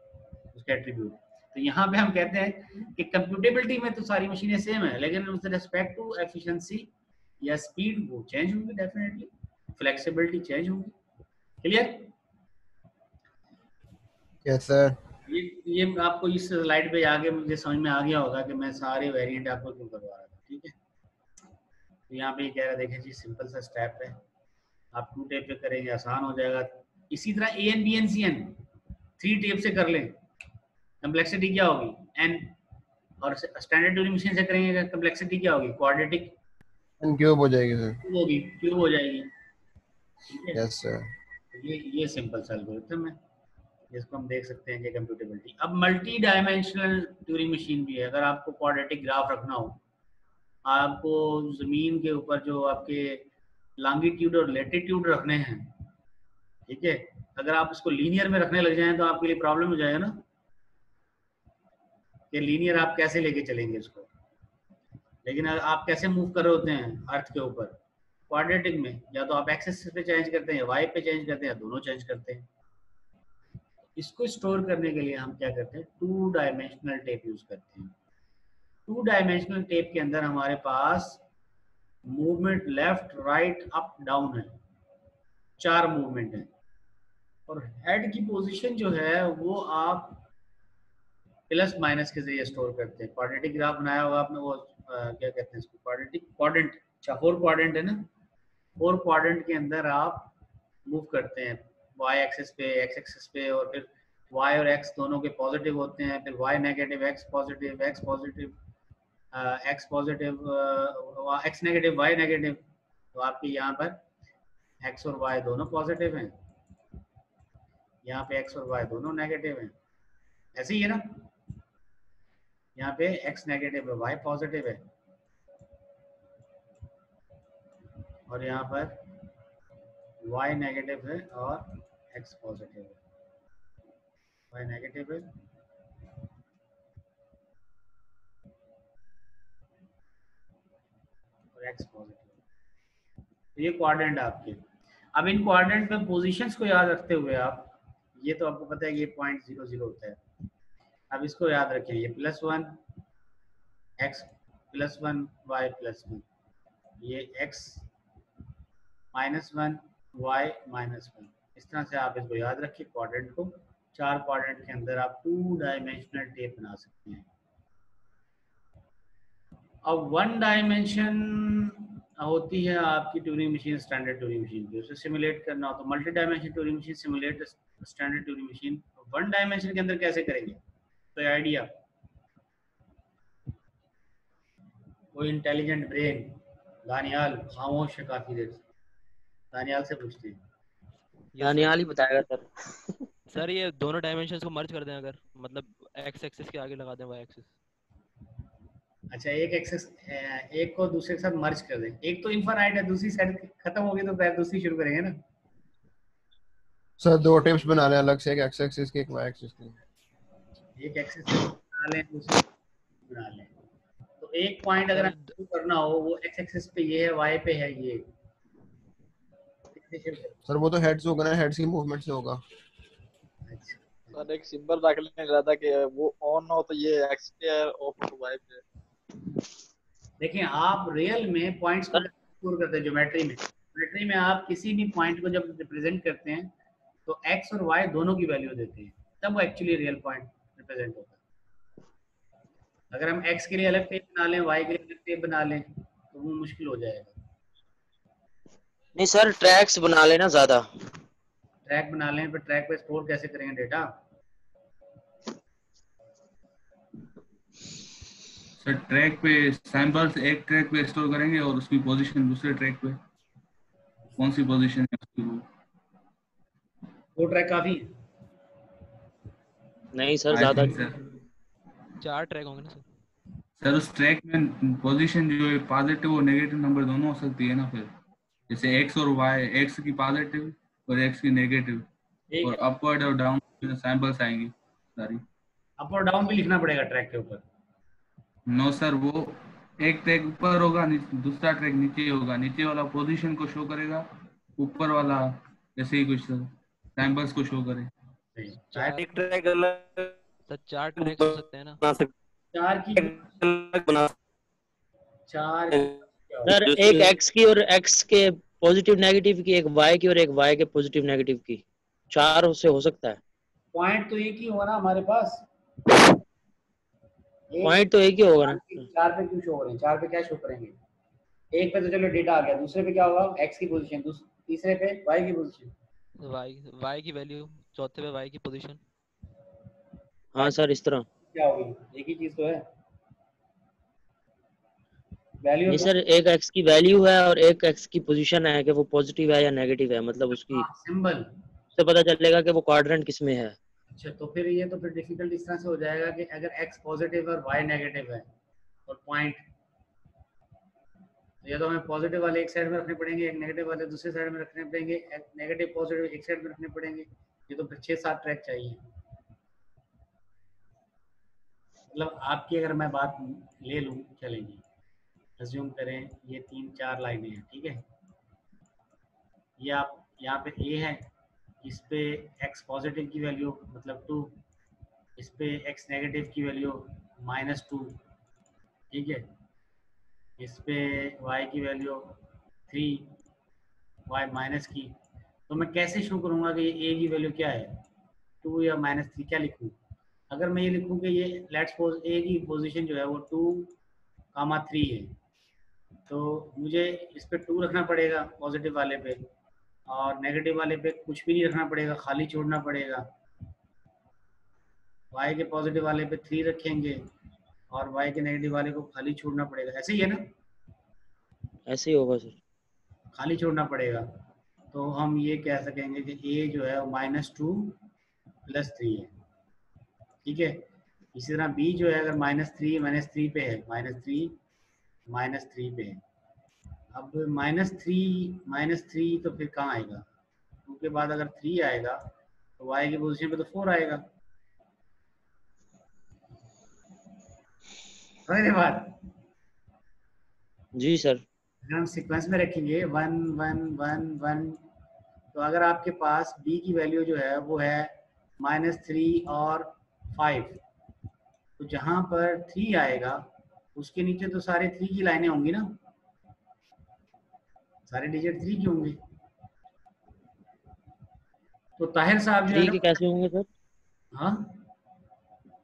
उसके एट्रीब्यूट। तो यहाँ पे हम कहते हैं कि कंप्यूटेबिलिटी में तो सारी मशीनें सेम है, लेकिन विद रिस्पेक्ट टू एफिशिएंसी या स्पीड वो चेंज होंगी, डेफिनेटली फ्लेक्सिबिलिटी चेंज होगी, क्लियर। Yes sir. ये आपको इस स्लाइड पे आगे मुझे समझ में आ गया होगा कि मैं सारे वेरिएंट आपको क्यों करवा रहा था, ठीक है। तो यहाँ पे ये कह रहा है, देखें जी सिंपल सा स्टेप है, आप टू टेप पे करेंगे आसान हो जाएगा। इसी तरह A N B N C N three tape से कर लें, कम्प्लेक्सिटी क्या होगी एन, और स्टैंडर्ड ट्यूरिंग मशीन से करेंगे कम्प्लेक्सिटी क्या होगी, क्वाड्रेटिक एन क्यूब हो जाएगी सर। होगी, क्यूब हो जाएगी, ठीक है। Yes sir. ये सिंपल सा एल्गोरिथम है, जिसको हम देख सकते हैं कि कंप्यूटेबिलिटी। अब मल्टी डायमेंशनल ट्यूरिंग मशीन भी है। अगर आपको क्वाड्रेटिक ग्राफ रखना हो, आपको ज़मीन के ऊपर जो आपके लॉन्गिट्यूड और लैटिट्यूड रखने हैं, ठीक है, अगर आप उसको लीनियर में रखने लग जाएं तो आपके लिए प्रॉब्लम हो जाएगा ना, कि लीनियर आप कैसे लेके चलेंगे इसको। लेकिन अगर आप कैसे मूव कर रहे होते हैं अर्थ के ऊपर क्वाड्रेटिक में, या तो आप एक्स एक्सिस पे चेंज करते हैं, वाई पे चेंज करते हैं, दोनों चेंज करते हैं। इसको स्टोर करने के लिए हम क्या करते हैं, 2 डायमेंशनल टेप यूज करते हैं। 2 डायमेंशनल टेप के अंदर हमारे पास movement left right up down है, 4 मूवमेंट है, और हेड की पोजीशन जो है वो आप प्लस माइनस के जरिए स्टोर करते हैं। क्वाड्रेटिक ग्राफ बनाया होगा आपने, वो क्या कहते हैं इसको, क्वाड्रेटिक क्वाड्रेंट, अच्छा 4 क्वाड्रेंट है ना, 4 क्वाड्रेंट के अंदर आप मूव करते हैं वाई एक्सिस पे, एक्स एक्सिस पे, और फिर वाई और एक्स दोनों के पॉजिटिव होते हैं, फिर Y negative X positive, X positive X positive, X negative Y negative. तो आपके यहाँ पर एक्स और वाई दोनों पॉजिटिव हैं, यहाँ पे एक्स और वाई दोनों नेगेटिव हैं, ऐसे ही है ना। यहाँ पे x नेगेटिव है, y पॉजिटिव है, और यहाँ पर y नेगेटिव है और x पॉजिटिव है, y नेगेटिव है और x पॉजिटिव है। तो ये क्वाड्रेंट आपके। अब इन क्वाड्रेंट में पोजीशंस को याद रखते हुए आप, ये तो आपको पता है कि ये 0.00 होता है, अब इसको याद रखें, ये +1 x +1 y +1, ये x -1 y -1, इस तरह से आप इसको याद रखिए। क्वाड्रेंट को 4 क्वाड्रेंट के अंदर आप 2 डायमेंशनल टेप बना सकते हैं। अब 1 डायमेंशन होती है आपकी Turing machine, standard Turing machine की, उसे सिमुलेट करना हो तो multi dimension Turing machine simulate standard Turing machine. 1 dimension के अंदर कैसे करेंगे, तो आइडिया, वो इंटेलिजेंट ब्रेन, दानियाल खामोश है काफी देर से, दानियाल से पूछते हैं। दानियाल ही बताएगा सर। सर ये दोनों डायमेंशंस को मर्ज कर दें, अगर मतलब एक्स एक्सिस के आगे लगा दें वाई एक्सिस। अच्छा, एक एक्सिस, एक को दूसरे के साथ मर्ज कर दें, एक तो इनफाइनाइट है, दूसरी साइड खत्म हो गई तो फिर दूसरी शुरू करेंगे ना। सर 2 टेप्स बना लें अलग से, एक एक्स एक्सिस की, एक वाई एक्सिस की। एक एक्सिस बना लें, दूसरी बना लें, तो एक पॉइंट अगर आपको करना हो वो एक्स एक्सिस पे ये है, वाई पे है ये। सर वो तो हेड्स होगा ना, हेड्स की मूवमेंट से होगा। अच्छा, सर एक सिंबल रख लेने रहता कि वो ऑन हो तो ये एक्स पे है, ऑफ हो तो वाई पे। देखिए आप रियल में पॉइंट्स को स्टोर करते हैं ज्योमेट्री में। ज्योमेट्री में आप किसी भी पॉइंट को जब रिप्रेजेंट करते हैं तो एक्स और वाई दोनों की वैल्यू देते हैं, तब वो एक्चुअली रियल पॉइंट रिप्रेजेंट होता है। अगर हम एक्स के लिए अलग टेप बना लें, वाई के लिए अलग टेप बना लें, तो वो मुश्किल हो जाएगा। नहीं सर, ट्रैक्स बना लेना ज्यादा। ट्रैक बना लें, फिर ट्रैक पे स्टोर कैसे करेंगे डेटा? सर ट्रैक पे सैंपल्स एक ट्रैक पे स्टोर करेंगे और उसकी पोजीशन दूसरे ट्रैक पे, कौन सी पोजीशन है उसकी, वो ट्रैक काफी नहीं सर, ज्यादा 4 ट्रैक होंगे ना सर। सर उस ट्रैक में पोजीशन जो है पॉजिटिव और नेगेटिव नंबर दोनों हो सकती है ना, फिर जैसे एक्स और वाई, एक्स की पॉजिटिव और एक्स की नेगेटिव, और अपवर्ड और डाउन सैंपल्स आएंगे सारी। अप और डाउन भी लिखना पड़ेगा ट्रैक के ऊपर? नो सर, वो एक ट्रैक ऊपर होगा, दूसरा ट्रैक नीचे होगा, नीचे वाला पोजीशन को शो करेगा, ऊपर वाला ऐसे ही कुछ सैंपल्स को शो करे। एक ट्रैक अलग, सर 4 ट्रैक हो सकते हैं ना, चार की बना चार सर, एक एक्स की और एक्स के पॉजिटिव नेगेटिव की, एक वाई की और एक वाई के पॉजिटिव नेगेटिव की, 4 से हो सकता है। पॉइंट तो एक ही होगा ना हमारे पास, पॉइंट तो एक ही होगा ना। 4 पे क्यों शो करेंगे? 4 पे क्या शो करेंगे? एक पे तो चलो डेटा आ गया, दूसरे पे क्या होगा? एक्स की पोजीशन, तीसरे पे वाई की पोजीशन, वाई की वैल्यू, चौथे पे वाई की पोजीशन। हाँ सर, इस तरह क्या होगी? एक ही चीज तो है वैल्यू। नहीं सर, एक एक्स की वैल्यू है और एक एक्स की पोजीशन है कि वो पॉजिटिव है या नेगेटिव है, मतलब उसकी सिंबल से पता चलेगा कि वो क्वाड्रेंट किस में है। अच्छा, तो फिर ये तो फिर डिफिकल्ट इस तरह से हो जाएगा कि अगर x पॉजिटिव और y नेगेटिव है और पॉइंट, तो या तो हमें पॉजिटिव वाले एक साइड में रखने पड़ेंगे, एक नेगेटिव वाले दूसरे साइड में रखने पड़ेंगे, नेगेटिव पॉजिटिव एक साइड में रखने पड़ेंगे। ये तो फिर 6-7 ट्रैक चाहिए। मतलब आपकी अगर मैं बात ले लूँ, चलेगी, अज्यूम करें ये 3-4 लाइनें हैं, ठीक है। ये आप यहाँ पे a है, इस पे x पॉजिटिव की वैल्यू मतलब 2, इस पे x नेगेटिव की वैल्यू -2, ठीक है। इस पे y की वैल्यू 3, y माइनस की। तो मैं कैसे शो करूँगा कि ये a की वैल्यू क्या है, 2 या -3, क्या लिखूँ? अगर मैं ये लिखूँ कि ये लेट्स सपोज a की पोजीशन जो है वो 2,3 है, तो मुझे इस पे 2 रखना पड़ेगा पॉजिटिव वाले पे, और नेगेटिव वाले पे कुछ भी नहीं रखना पड़ेगा, खाली छोड़ना पड़ेगा। y के पॉजिटिव वाले पे 3 रखेंगे और y के नेगेटिव वाले को खाली छोड़ना पड़ेगा। ऐसे ही है ना? ऐसे ही होगा सर। खाली छोड़ना पड़ेगा। तो हम ये कह सकेंगे कि a जो है वो -2 + 3 है, ठीक है। इसी तरह b जो है अगर -3 पे है, -3 पे है। अब -3 तो फिर कहाँ आएगा? 2 के बाद अगर 3 आएगा तो y की पोजीशन पे तो 4 आएगा। समझे बात? जी सर। अगर हम सीक्वेंस में रखेंगे 1 1 1 1, तो अगर आपके पास b की वैल्यू जो है वो है -3 और 5, तो जहां पर 3 आएगा उसके नीचे तो सारे 3 की लाइनें होंगी ना, सारे डिजिट 3 की होंगे। तो ताहिर साहब जो है 3 ना, के कैसे होंगे सर? हाँ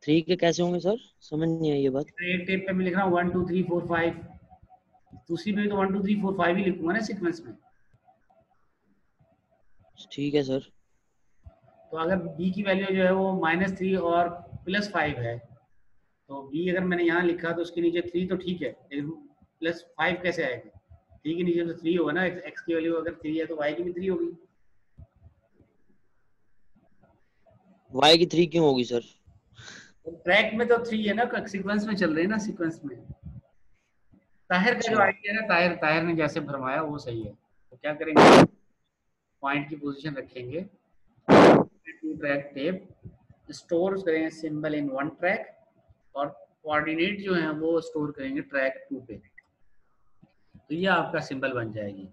3 के कैसे होंगे सर? समझ नहीं आई ये बात। एक टेप पे मैं लिख रहा हूँ 1 2 3 4 5, दूसरी पे तो 1 2 3 4 5 ही लिखूंगा ना सीक्वेंस में। ठीक है सर। तो अगर b की वैल्यू जो है वो -3 और +5 है, तो b अगर मैंने यहाँ लिखा तो उसके नीचे 3 तो ठीक है, लेकिन +5 कैसे आएगा? 3 के नीचे तो 3 होगा ना, x की वैल्यू अगर 3 है तो y की भी 3 होगी। y की 3 क्यों होगी सर? तो ट्रैक में तो 3 है ना, सीक्वेंस में चल रहे हैं ना, सीक्वेंस में। ताहिर का जो अच्छा। आइडिया है ना, ताहिर ने जैसे भरमाया वो सही है। तो क्या करेंगे, पॉइंट की पोजीशन रखेंगे, 2 ट्रैक टेप, स्टोर करेंगे सिंबल इन 1 ट्रैक, और कोऑर्डिनेट जो है वो स्टोर करेंगे ट्रैक 2 पे। तो ये आपका सिंबल बन जाएगी।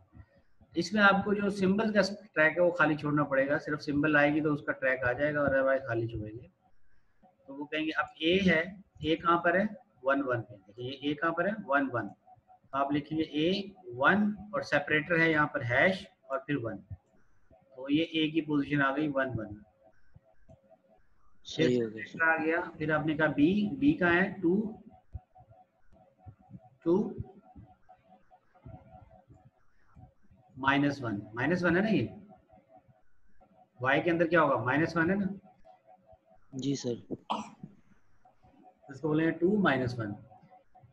इसमें आपको जो सिंबल का ट्रैक है वो खाली छोड़ना पड़ेगा, सिर्फ सिंबल आएगी तो उसका ट्रैक आ जाएगा, और अदरवाइज खाली छोड़ेंगे। तो वो कहेंगे अब ए है, ए कहाँ पर है? 1 1 पे। देखिए ए कहाँ पर है? 1 1। आप लिखेंगे ए 1 और सेपरेटर है यहाँ पर हैश और फिर 1, तो ये ए की पोजीशन आ गई 1 1। फिर सही हो गया सेपरेटर सर। आ गया, फिर आपने कहा बी कहाँ है? 2 2 -1 है ना, ये y के अंदर क्या होगा? -1 है ना, जी सर। इसको बोलेंगे 2 -1।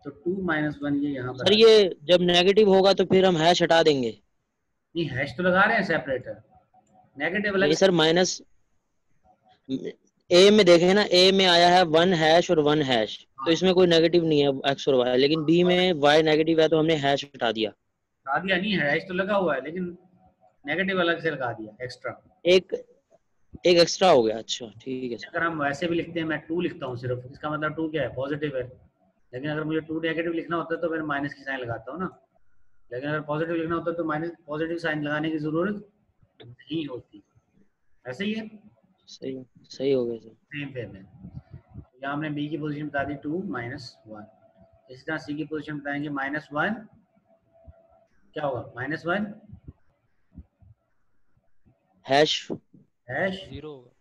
तो 2 -1 ये यहाँ पर सर आ ये जब नेगेटिव होगा तो फिर हम हैश हटा देंगे? नहीं, हैश तो लगा रहे हैं सेपरेटर, नेगेटिव अलग नहीं से। सर, माइनस ए में देखें ना, ए में आया है 1 हैश और 1 हैश, तो हाँ, इसमें कोई नेगेटिव नहीं है एक्स और वाई, लेकिन बी में वाई नेगेटिव है तो हमने हैश हटा दिया। लगा दिया नहीं है, हैश तो लगा हुआ है लेकिन नेगेटिव अलग से लगा दिया एक्स्ट्रा। एक एक एक्स्ट्रा हो गया। अच्छा ठीक है सर। अगर हम वैसे भी लिखते हैं, मैं 2 लिखता हूँ सिर्फ, इसका मतलब 2 क्या है? पॉजिटिव है। लेकिन अगर मुझे 2 नेगेटिव लिखना होता है तो मैं माइनस की साइन लगाता हूँ ना, लेकिन अगर पॉजिटिव लिखना होता है तो माइनस पॉजिटिव साइन लगाने की जरूरत नहीं होती। ऐसे ही है, सही सही हो गया सर। सेम वे में। यहाँ हमने बी की पोजीशन बता दी 2 -1। इसी तरह सी की पोजीशन बताएंगे -1, क्या होगा? -1 हैश हैश 0 होगा।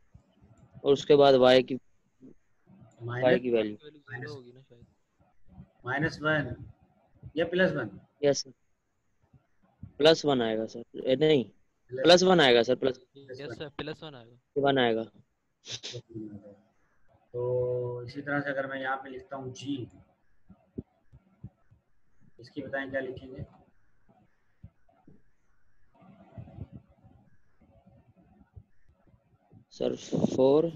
और उसके बाद वाई की माइनस y की वैल्यू 0 माइनस होगी ना शायद। -1 या +1। यस सर, +1 आएगा सर। नहीं, +1 आएगा सर, यस सर, +1 आएगा। +1 आएगा। तो इसी तरह से अगर मैं यहाँ पे लिखता हूँ जी, इसकी बताएं क्या लिखेंगे? Sir 4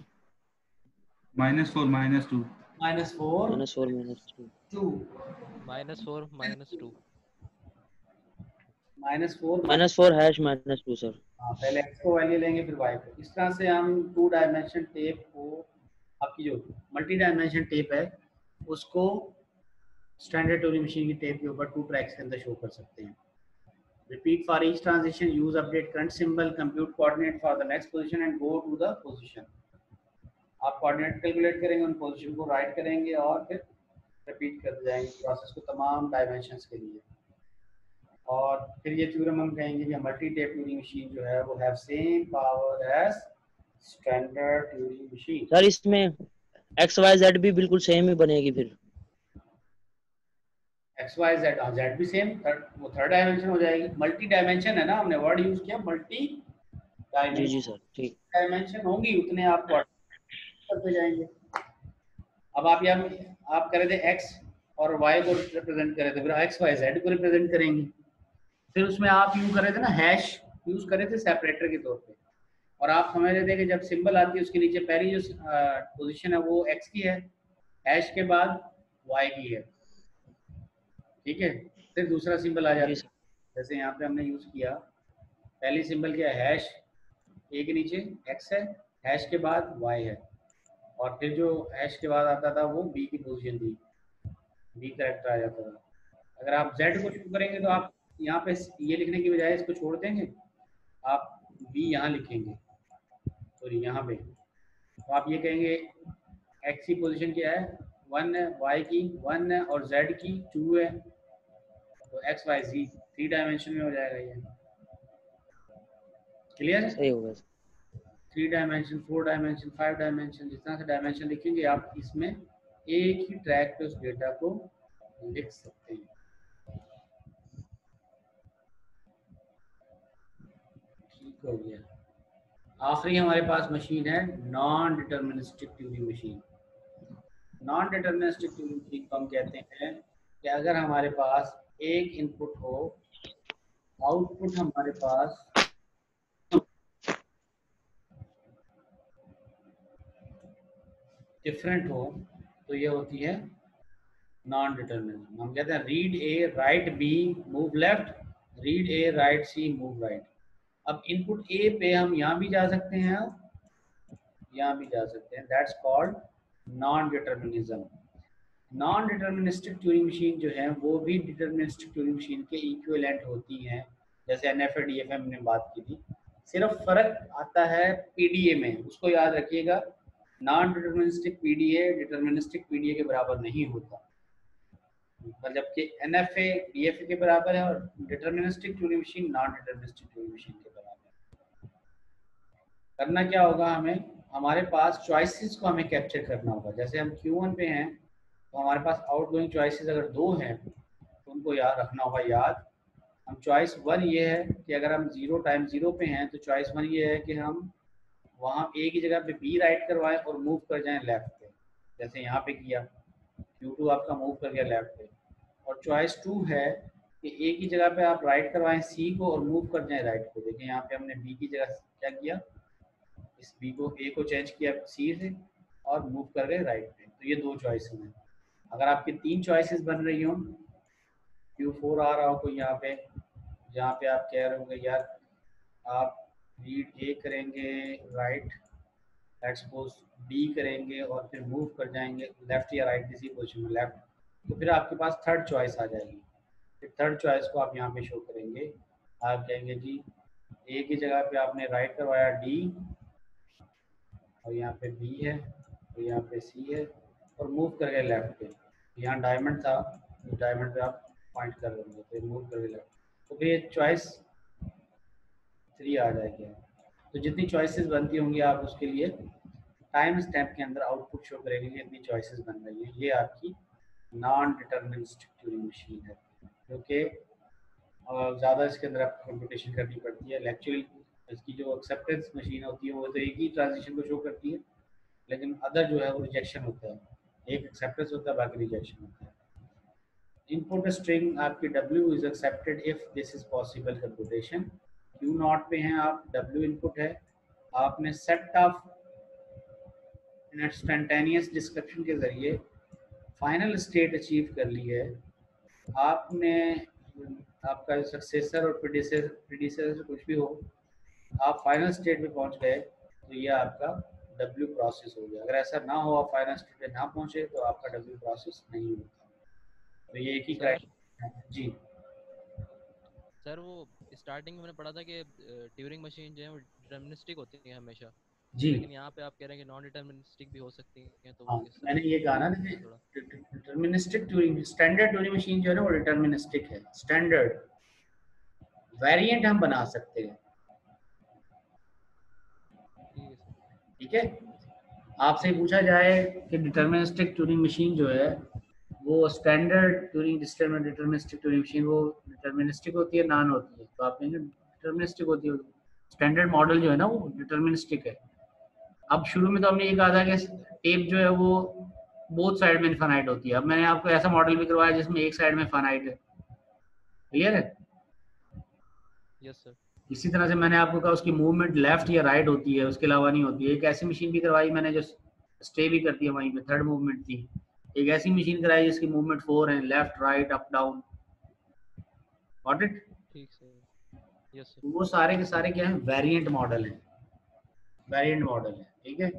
-4 -2 -4 -4 -2 2 -4 -2 -4 -4 #-2 sir. हाँ, पहले x को वैल्यू लेंगे फिर y को। इस तरह से हम 2 डायमेंशन टेप को, आपकी जो मल्टी डायमेंशन टेप है उसको स्टैंडर्ड ट्यूरिंग मशीन की टेप के ऊपर 2 ट्रैक्स के अंदर शो कर सकते हैं। Repeat for each transition, use update current symbol, compute coordinate for the next position and go to the position. आप कोऑर्डिनेट कैलकुलेट करेंगे, उन पोजीशन को राइट करेंगे और फिर रिपीट करते जाएंगे प्रोसेस को तमाम डायमेंशंस के लिए। और फिर ये थ्योरम हम कहेंगे कि मल्टी टेप ट्यूरिंग मशीन जो है वो have same power as standard Turing machine. Sir इसमें एक्स वाई जेड भी बिल्कुल सेम ही बनेगी फिर? एक्स वाई जेड, हाँ जेड भी सेम, वो थर्ड डायमेंशन हो जाएगी। मल्टी डायमेंशन है ना, हमने वर्ड यूज किया मल्टी डायमेंशन। जी सर, ठीक। डायमेंशन होंगी उतने आप करते जाएंगे। अब आप यहाँ आप करे थे एक्स और वाई को रिप्रेजेंट करे थे, फिर एक्स वाई जेड को रिप्रेजेंट करेंगे। फिर उसमें आप यूज करे थे ना हैश, यूज करे थे सेपरेटर के तौर पे, और आप समझ रहे थे कि जब सिंबल आती है उसके नीचे पहली जो पोजीशन है वो एक्स की है, हैश के बाद वाई की है, ठीक है। फिर दूसरा सिंबल आ जाता है, जैसे यहाँ पे हमने यूज किया, पहली सिंबल क्या है, हैश, ए के नीचे एक्स है, हैश के बाद वाई है, और फिर जो हैश के बाद आता था वो बी की पोजीशन थी, बी कैरेक्टर आ जाता था। अगर आप जेड को शुरू करेंगे तो आप यहाँ पे ये लिखने की बजाय इसको छोड़ देंगे, आप बी यहाँ लिखेंगे, सॉरी यहाँ पे, तो आप ये कहेंगे एक्स की पोजीशन क्या है 1 है, वाई की 1 है और जेड की 2 है, तो एक्स वाई जी 3 डायमेंशन में हो जाएगा। ये क्लियर है? सही होगा। 3 डायमेंशन, 4 डायमेंशन, 5 डायमेंशन, जिस तरह से डायमेंशन लिखेंगे आप इसमें एक ही ट्रैक पे उस डेटा को लिख सकते हैं। ठीक हो गया। आखिरी हमारे पास मशीन है non deterministic Turing machine. Non deterministic Turing machine को हम कहते हैं कि अगर हमारे पास एक इनपुट हो, आउटपुट हमारे पास डिफरेंट हो, तो ये होती है नॉन डिटर्मिनिज्म। हम कहते हैं read A write B move left, read A write C move right. अब इनपुट ए पे हम यहाँ भी जा सकते हैं, यहाँ भी जा सकते हैं, that's called non determinism. Non deterministic Turing machine जो है वो भी डिटर्मिनिस्टिक ट्यूरिंग मशीन के इक्विवेलेंट होती हैं, जैसे एनएफए डीएफए हमने बात की थी। सिर्फ फर्क आता है पीडीए में, उसको याद रखिएगा। Non deterministic PDA deterministic PDA के बराबर नहीं होता, मतलब कि एनएफए डीएफए के बराबर है और deterministic Turing machine non deterministic Turing machine के बराबर है। करना क्या होगा, हमें हमारे पास चॉइसेस को हमें कैप्चर करना होगा। जैसे हम Q1 पे हैं तो हमारे पास आउटगोइंग चॉइसेस अगर 2 हैं तो उनको याद रखना होगा याद। हम चॉइस 1 ये है कि अगर हम 0 टाइम 0 पे हैं तो चॉइस 1 ये है कि हम वहाँ ए की जगह पे बी राइट करवाएं और मूव कर जाएं लेफ्ट पे, जैसे यहाँ पे किया, Q2 आपका मूव कर गया लेफ्ट पे। और चॉइस 2 है कि ए की जगह पे आप राइट करवाएं सी को और मूव कर जाएं राइट को। देखिए यहाँ पे हमने बी की जगह क्या किया, इस बी को ए को चेंज किया सी से और मूव कर गए राइट पे। तो ये 2 चॉइस हैं। अगर आपकी 3 चॉइसेस बन रही हो, Q4 आ रहा हो कोई यहाँ पे, जहाँ पे आप कह रहे होंगे यार आप रीड ए करेंगे राइट, लेट्स सपोज बी करेंगे और फिर मूव कर जाएंगे लेफ्ट या राइट, किसी पोजीशन में लेफ्ट, तो फिर आपके पास थर्ड चॉइस आ जाएगी। फिर थर्ड चॉइस को आप यहाँ पे शो करेंगे, आप कहेंगे जी ए की जगह पे आपने राइट करवाया डी, और यहाँ पे बी है और यहाँ पे सी है, और मूव कर गए लेफ्ट पे। यहाँ डायमंड था, डायमंड पे आप पॉइंट कर लेंगे, फिर मूव कर गए लेफ्ट, तो फिर ये चॉइस 3 आ जाएगी। तो जितनी चॉइसेस बनती होंगी आप उसके लिए टाइम स्टैम्प के अंदर आउटपुट शो करेंगे कि इतनी चॉइसेस बन रही है। ये आपकी नॉन डिटर्मिनिस्टिक ट्यूरिंग मशीन है, क्योंकि ज़्यादा इसके अंदर आपको कंप्यूटेशन करनी पड़ती है। एक्चुअली इसकी जो एक्सेप्टेंस मशीन होती है वो तो एक ही ट्रांजिशन को शो करती है, लेकिन अदर जो है वो रिजेक्शन होता है, एक एक्सेप्टेंस होता है बाकी रिजेक्शन होता है। इनपुट स्ट्रिंग आपकी W is accepted if this is possible computation. Q0 पे हैं आप, W इनपुट है, आपने सेट ऑफ इंस्टेंटेनियस डिस्क्रिप्शन के जरिए फाइनल स्टेट अचीव कर ली है आपने, आपका सक्सेसर और प्रीडिसेसर कुछ भी हो, आप फाइनल स्टेट पे पहुंच गए तो ये आपका W प्रोसेस हो गया। अगर ऐसा ना हो, आप फाइनल स्टेट पे ना पहुंचे तो आपका W प्रोसेस नहीं होता। तो ये एक ही क्राइटेरिया है जी। सर वो स्टार्टिंग में मैंने पढ़ा था कि ट्यूरिंग मशीन जो है वो डिटरमिनिस्टिक होती है हमेशा, जी लेकिन यहाँ पे आप कह रहे हैं कि नॉन डिटरमिनिस्टिक भी हो सकती हैं, तो हाँ, वो किस तरह मैंने ये कहा ना कि थोड़ा deterministic Turing, standard Turing machine जो है ना वो डिटर्मिनिस्टिक है। स्टैंडर्ड वेरिएंट हम बना सकते हैं, ठीक है सर। ठीक है। आपसे पूछा जाए कि डिटर्मिनिस्टिक ट्यूरिंग मशीन जो है वो standard Turing deterministic Turing machine वो डिटर्मिनिस्टिक होती है, नॉन होती है, तो आप कहेंगे डिटर्मिनिस्टिक होती है। स्टैंडर्ड मॉडल जो है ना वो डिटर्मिनिस्टिक है। अब शुरू में तो हमने ये कहा था कि टेप जो है वो बोथ साइड में इनफाइनाइट होती है। अब मैंने आपको ऐसा मॉडल भी करवाया जिसमें एक साइड में फाइनाइट है। क्लियर है? Yes sir. इसी तरह से मैंने आपको कहा उसकी मूवमेंट लेफ्ट या राइट होती है, उसके अलावा नहीं होती है। एक ऐसी मशीन भी करवाई मैंने जो स्टे भी करती है वहीं पे, थर्ड मूवमेंट थी। एक ऐसी मशीन कराई जिसकी मूवमेंट 4 है, left right up down. Got it? ठीक सर। Yes sir. वो सारे के सारे क्या है, वेरिएंट मॉडल है, वेरिएंट मॉडल है, ठीक है।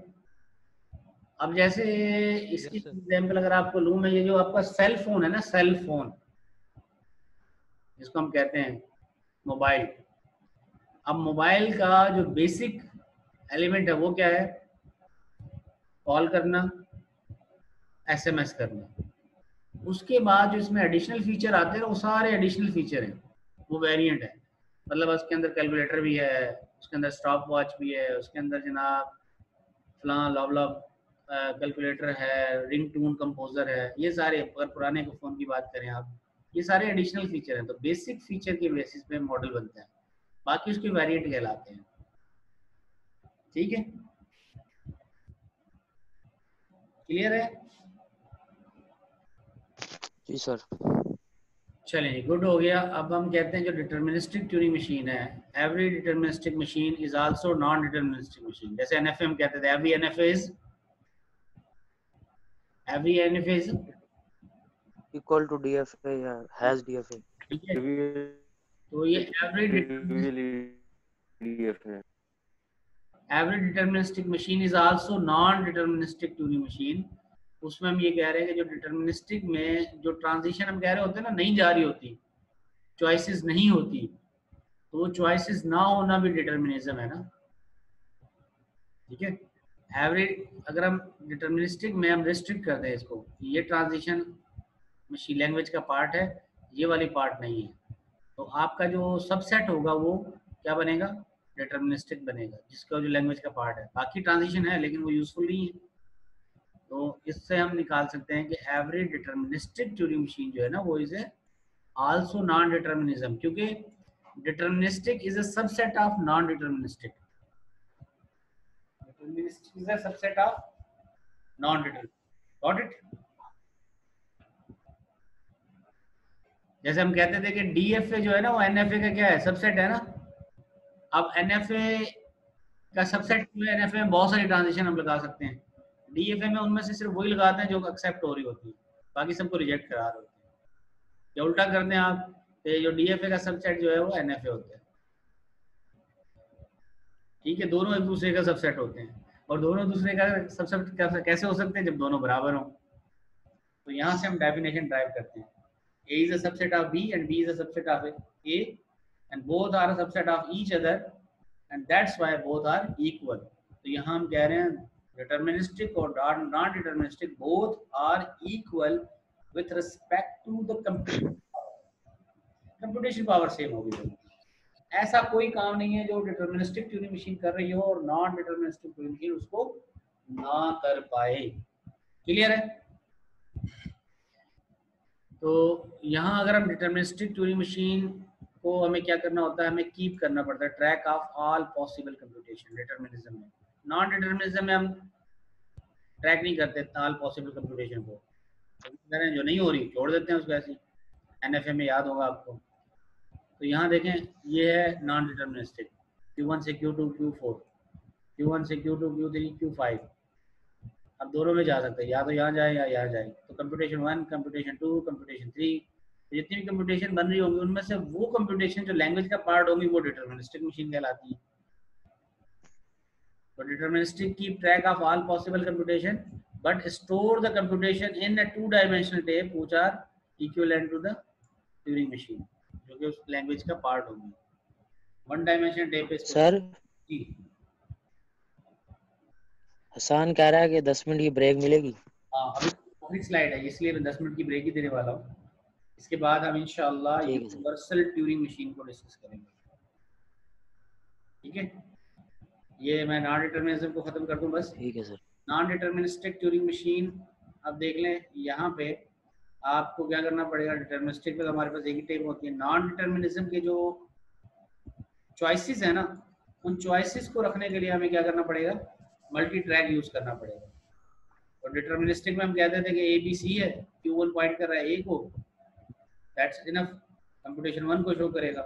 अब जैसे इसकी यस सर। एग्जांपल अगर आपको लूं मैं, ये जो आपका सेल फोन है ना, सेल फोन जिसको हम कहते हैं मोबाइल। अब मोबाइल का जो बेसिक एलिमेंट है वो क्या है? कॉल करना, SMS करना। उसके बाद जो इसमें एडिशनल फीचर आते हैं वो सारे एडिशनल फीचर हैं, वो वेरिएंट है। मतलब उसके अंदर कैलकुलेटर भी है, उसके अंदर स्टॉप वॉच भी है, उसके अंदर जनाब फलां लॉबला कैलकुलेटर है, रिंग टून कंपोजर है। ये सारे, अगर पुराने फ़ोन की बात करें आप, ये सारे एडिशनल फीचर हैं। तो बेसिक फीचर के बेसिस पे मॉडल बनता है, बाकी उसके वेरिएंट कहलाते हैं, ठीक है। क्लियर है? जी सर। चलें, गुड हो गया। अब हम कहते हैं जो डिटर्मिनिस्टिक ट्यूरिंग मशीन है, every deterministic machine is also non deterministic machine. जैसे NFA हम कहते थे, every NFA is equal to DFA या हैज DFA। ठीक है। तो ये every deterministic machine is also non deterministic Turing machine. उसमें हम ये कह रहे हैं कि जो डिटर्मिनिस्टिक में जो ट्रांजिशन हम कह रहे होते हैं ना, नहीं जा रही होती, चॉइसेस नहीं होती, तो वो चॉइसेस ना होना भी डिटर्मिनिज्म है ना, ठीक है। एवरेज अगर हम डिटर्मिनिस्टिक में हम रिस्ट्रिक्ट करते हैं इसको, ये ट्रांजिशन मशीन लैंग्वेज का पार्ट है, ये वाली पार्ट नहीं है, तो आपका जो सबसेट होगा वो क्या बनेगा? डिटर्मिनिस्टिक बनेगा, जिसका जो लैंग्वेज का पार्ट है। बाकी ट्रांजिशन है लेकिन वो यूजफुल नहीं है। तो इससे हम निकाल सकते हैं कि एवरेज डिटर्मिनिस्टिक ट्यूरिंग मशीन जो है ना वो इज आल्सो नॉन डिटर्मिनिज्म, क्योंकि deterministic is a subset of non deterministic. Deterministic is a subset of non deterministic. Got it? जैसे हम कहते थे कि DFA जो है ना वो NFA का क्या है? सबसेट है ना। अब NFA का सबसेट में, NFA में बहुत सारी ट्रांजिशन हम लगा सकते हैं, DFA में उनमें से सिर्फ वही लगाते हैं जो एक्सेप्ट हो रही होती है, बाकी सबको रिजेक्ट करा रहे होते हैं। या उल्टा करते हैं आप, तो जो DFA का सबसेट जो है वो NFA होता है, ठीक है। दोनों एक दूसरे का सबसेट होते हैं, और दोनों दूसरे का सबसेट कैसे हो सकते हैं? जब दोनों बराबर हों। तो यहाँ से हम डेफिनेशन ड्राइव करते हैं, A is a subset of B and B is a subset of A, and both are a subset of each other, and that's why both are equal. तो यहाँ हम कह रहे हैं डिटर्मिनिस्टिक और non deterministic both are equal with respect to the computation power same होगी। ऐसा कोई काम नहीं है जो डिटर्मिनिस्टिक ट्यूरिंग मशीन कर रही हो और नॉन डिटर्मिनिस्टिक ट्यूरिंग मशीन उसको ना कर पाए। क्लियर है? तो यहाँ अगर हम डिटर्मिनिस्टिक ट्यूरिंग मशीन को हमें क्या करना होता है? हमें कीप करना पड़ता है track of all possible computation determinism में। नॉन डिटर्मिनिज्म में हम ट्रैक नहीं करते ऑल पॉसिबल कंप्यूटेशन को, जो नहीं हो रही छोड़ देते हैं उसको ऐसे। NFA में याद होगा आपको। तो यहाँ देखें, ये है नॉन डिटर्मिनिस्टिक, Q1 से Q2 Q4, Q1 से Q2 Q3 Q5, आप दोनों में जा सकते हैं, या तो यहाँ जाए या यहाँ जाए। तो कंप्यूटेशन 1, कंप्यूटेशन 2, कंप्यूटेशन 3, जितनी भी कंप्यूटेशन बन रही होंगी उनमें से वो कंप्यूटेशन जो लैंग्वेज का पार्ट होगी वो डिटरमिनिस्टिक मशीन कहलाती है। तो deterministic keep track of all possible computation but store the computation in a two dimensional tape which are equivalent to the Turing machine, जो कि उस लैंग्वेज का पार्ट होगी। 1-डायमेंशनल टेप पे सर जी हसान कह रहा है कि 10 मिनट की ब्रेक मिलेगी। हाँ, अभी आखिरी स्लाइड है इसलिए मैं 10 मिनट की ब्रेक ही देने वाला हूँ। इसके बाद हम इंशाल्लाह ठीक है सर। यूनिवर्सल ट्यूरिंग मशीन को डिस्कस करेंगे। ठीक है, ये मैं नॉन डिटरमिनिज्म को खत्म कर दूं बस। ठीक है sir. Non deterministic Turing machine, अब देख लें यहाँ पे आपको क्या करना पड़ेगा। डिटरमिनिस्टिक में तो हमारे पास एक ही टेप होती है। नॉन डिटरमिनिज्म के जो चॉइसेस है ना, उन चॉइसेस को रखने के लिए हमें क्या करना पड़ेगा, मल्टी ट्रैक यूज करना पड़ेगा। तो डिटरमिनिस्टिक में हम कहते थे कि ए बी सी है, Q1 पॉइंट कर रहा है ए को, दैट्स इनफ, कंप्यूटेशन 1 को शो करेगा।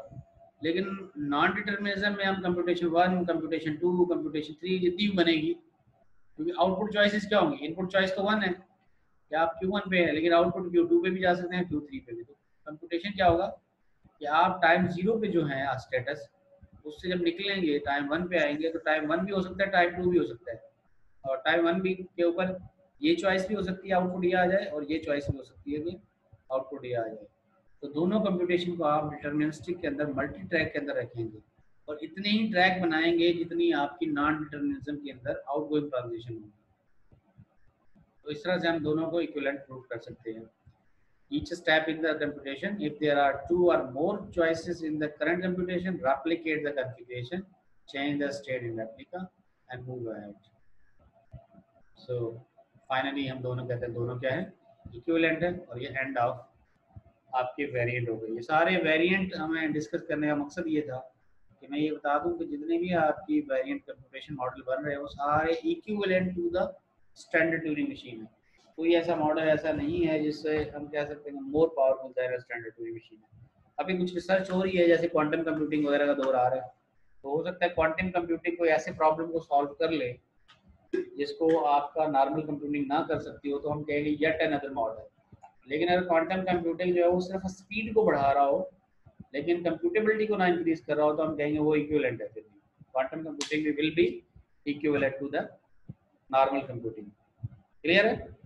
लेकिन नॉन डिटरमिनिज्म में हम कंप्यूटेशन 1, कंप्यूटेशन 2, कंप्यूटेशन 3 जितनी भी बनेगी, क्योंकि आउटपुट चॉइसेस क्या होंगी, इनपुट चॉइस तो 1 है कि आप Q1 पे है, लेकिन आउटपुट Q2 पे भी जा सकते हैं, Q3 पे भी। तो कंप्यूटेशन क्या होगा कि आप टाइम 0 पे जो है स्टेटस, उससे जब निकलेंगे टाइम 1 पे आएंगे तो टाइम 1 भी हो सकता है, टाइम 2 भी हो सकता है, और टाइम 1 भी के ऊपर ये चॉइस भी हो सकती है आउटपुट ये आ जाए, और ये चॉइस भी हो सकती है कि आउटपुट ये आ जाए। तो दोनों कंप्यूटेशन को आप डिटरमिनिस्टिक के अंदर मल्टी ट्रैक के अंदर रखेंगे और इतने ही ट्रैक बनाएंगे जितनी आपकी नॉन डिटरमिनिज्म के अंदर आउटगोइंग ट्रांजिशन होगी। तो इस तरह से हम दोनों को इक्विवेलेंट प्रूव कर सकते हैं। Each step in the computation, if there are 2 or more choices in the current computation, replicate the configuration, change the state in replica and move ahead. So finally हम दोनों कहते हैं दोनों क्या है, इक्विवेलेंट है, और ये एंड ऑफ आपके वेरिएंट हो गए। ये सारे वेरिएंट हमें डिस्कस करने का मकसद ये था कि मैं ये बता दूं कि जितने भी आपकी वेरिएंट कंप्यूटेशन मॉडल बन रहे हैं वो सारे equivalent to the standard Turing machine है। कोई ऐसा मॉडल ऐसा नहीं है जिससे हम कह सकते हैं more powerful then standard Turing machine है। अभी कुछ रिसर्च हो रही है, जैसे क्वांटम कंप्यूटिंग वगैरह का दौर आ रहा है, तो हो सकता है क्वांटम कंप्यूटिंग कोई ऐसे प्रॉब्लम को सॉल्व कर ले जिसको आपका नॉर्मल कंप्यूटिंग ना कर सकती हो, तो हम कहेंगे येट अनदर मॉडल। लेकिन अगर क्वांटम कंप्यूटिंग जो है वो सिर्फ स्पीड को बढ़ा रहा हो लेकिन कंप्यूटेबिलिटी को ना इंक्रीज कर रहा हो, तो हम कहेंगे वो इक्विवेलेंट है। फिर quantum computing will be equivalent to the normal computing. Clear है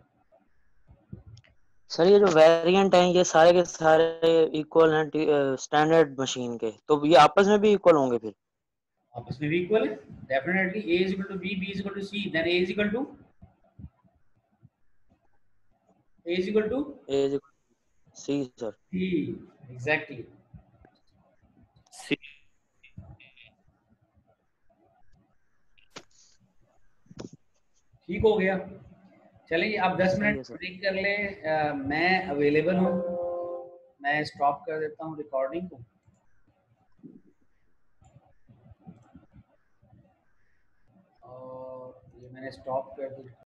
सर ये जो वेरिएंट हैं ये सारे के सारे इक्वल हैं स्टैंडर्ड मशीन के, तो ये आपस में भी इक्वल होंगे फिर? आपस में भी इक्वल है definitely. A is equal to B, B is equal to C, then A is equal to C sir. C, exactly। ठीक हो गया। चलिए आप 10 मिनट ब्रेक कर ले, मैं अवेलेबल हूँ, मैं स्टॉप कर देता हूँ रिकॉर्डिंग को। और ये मैंने स्टॉप कर दी।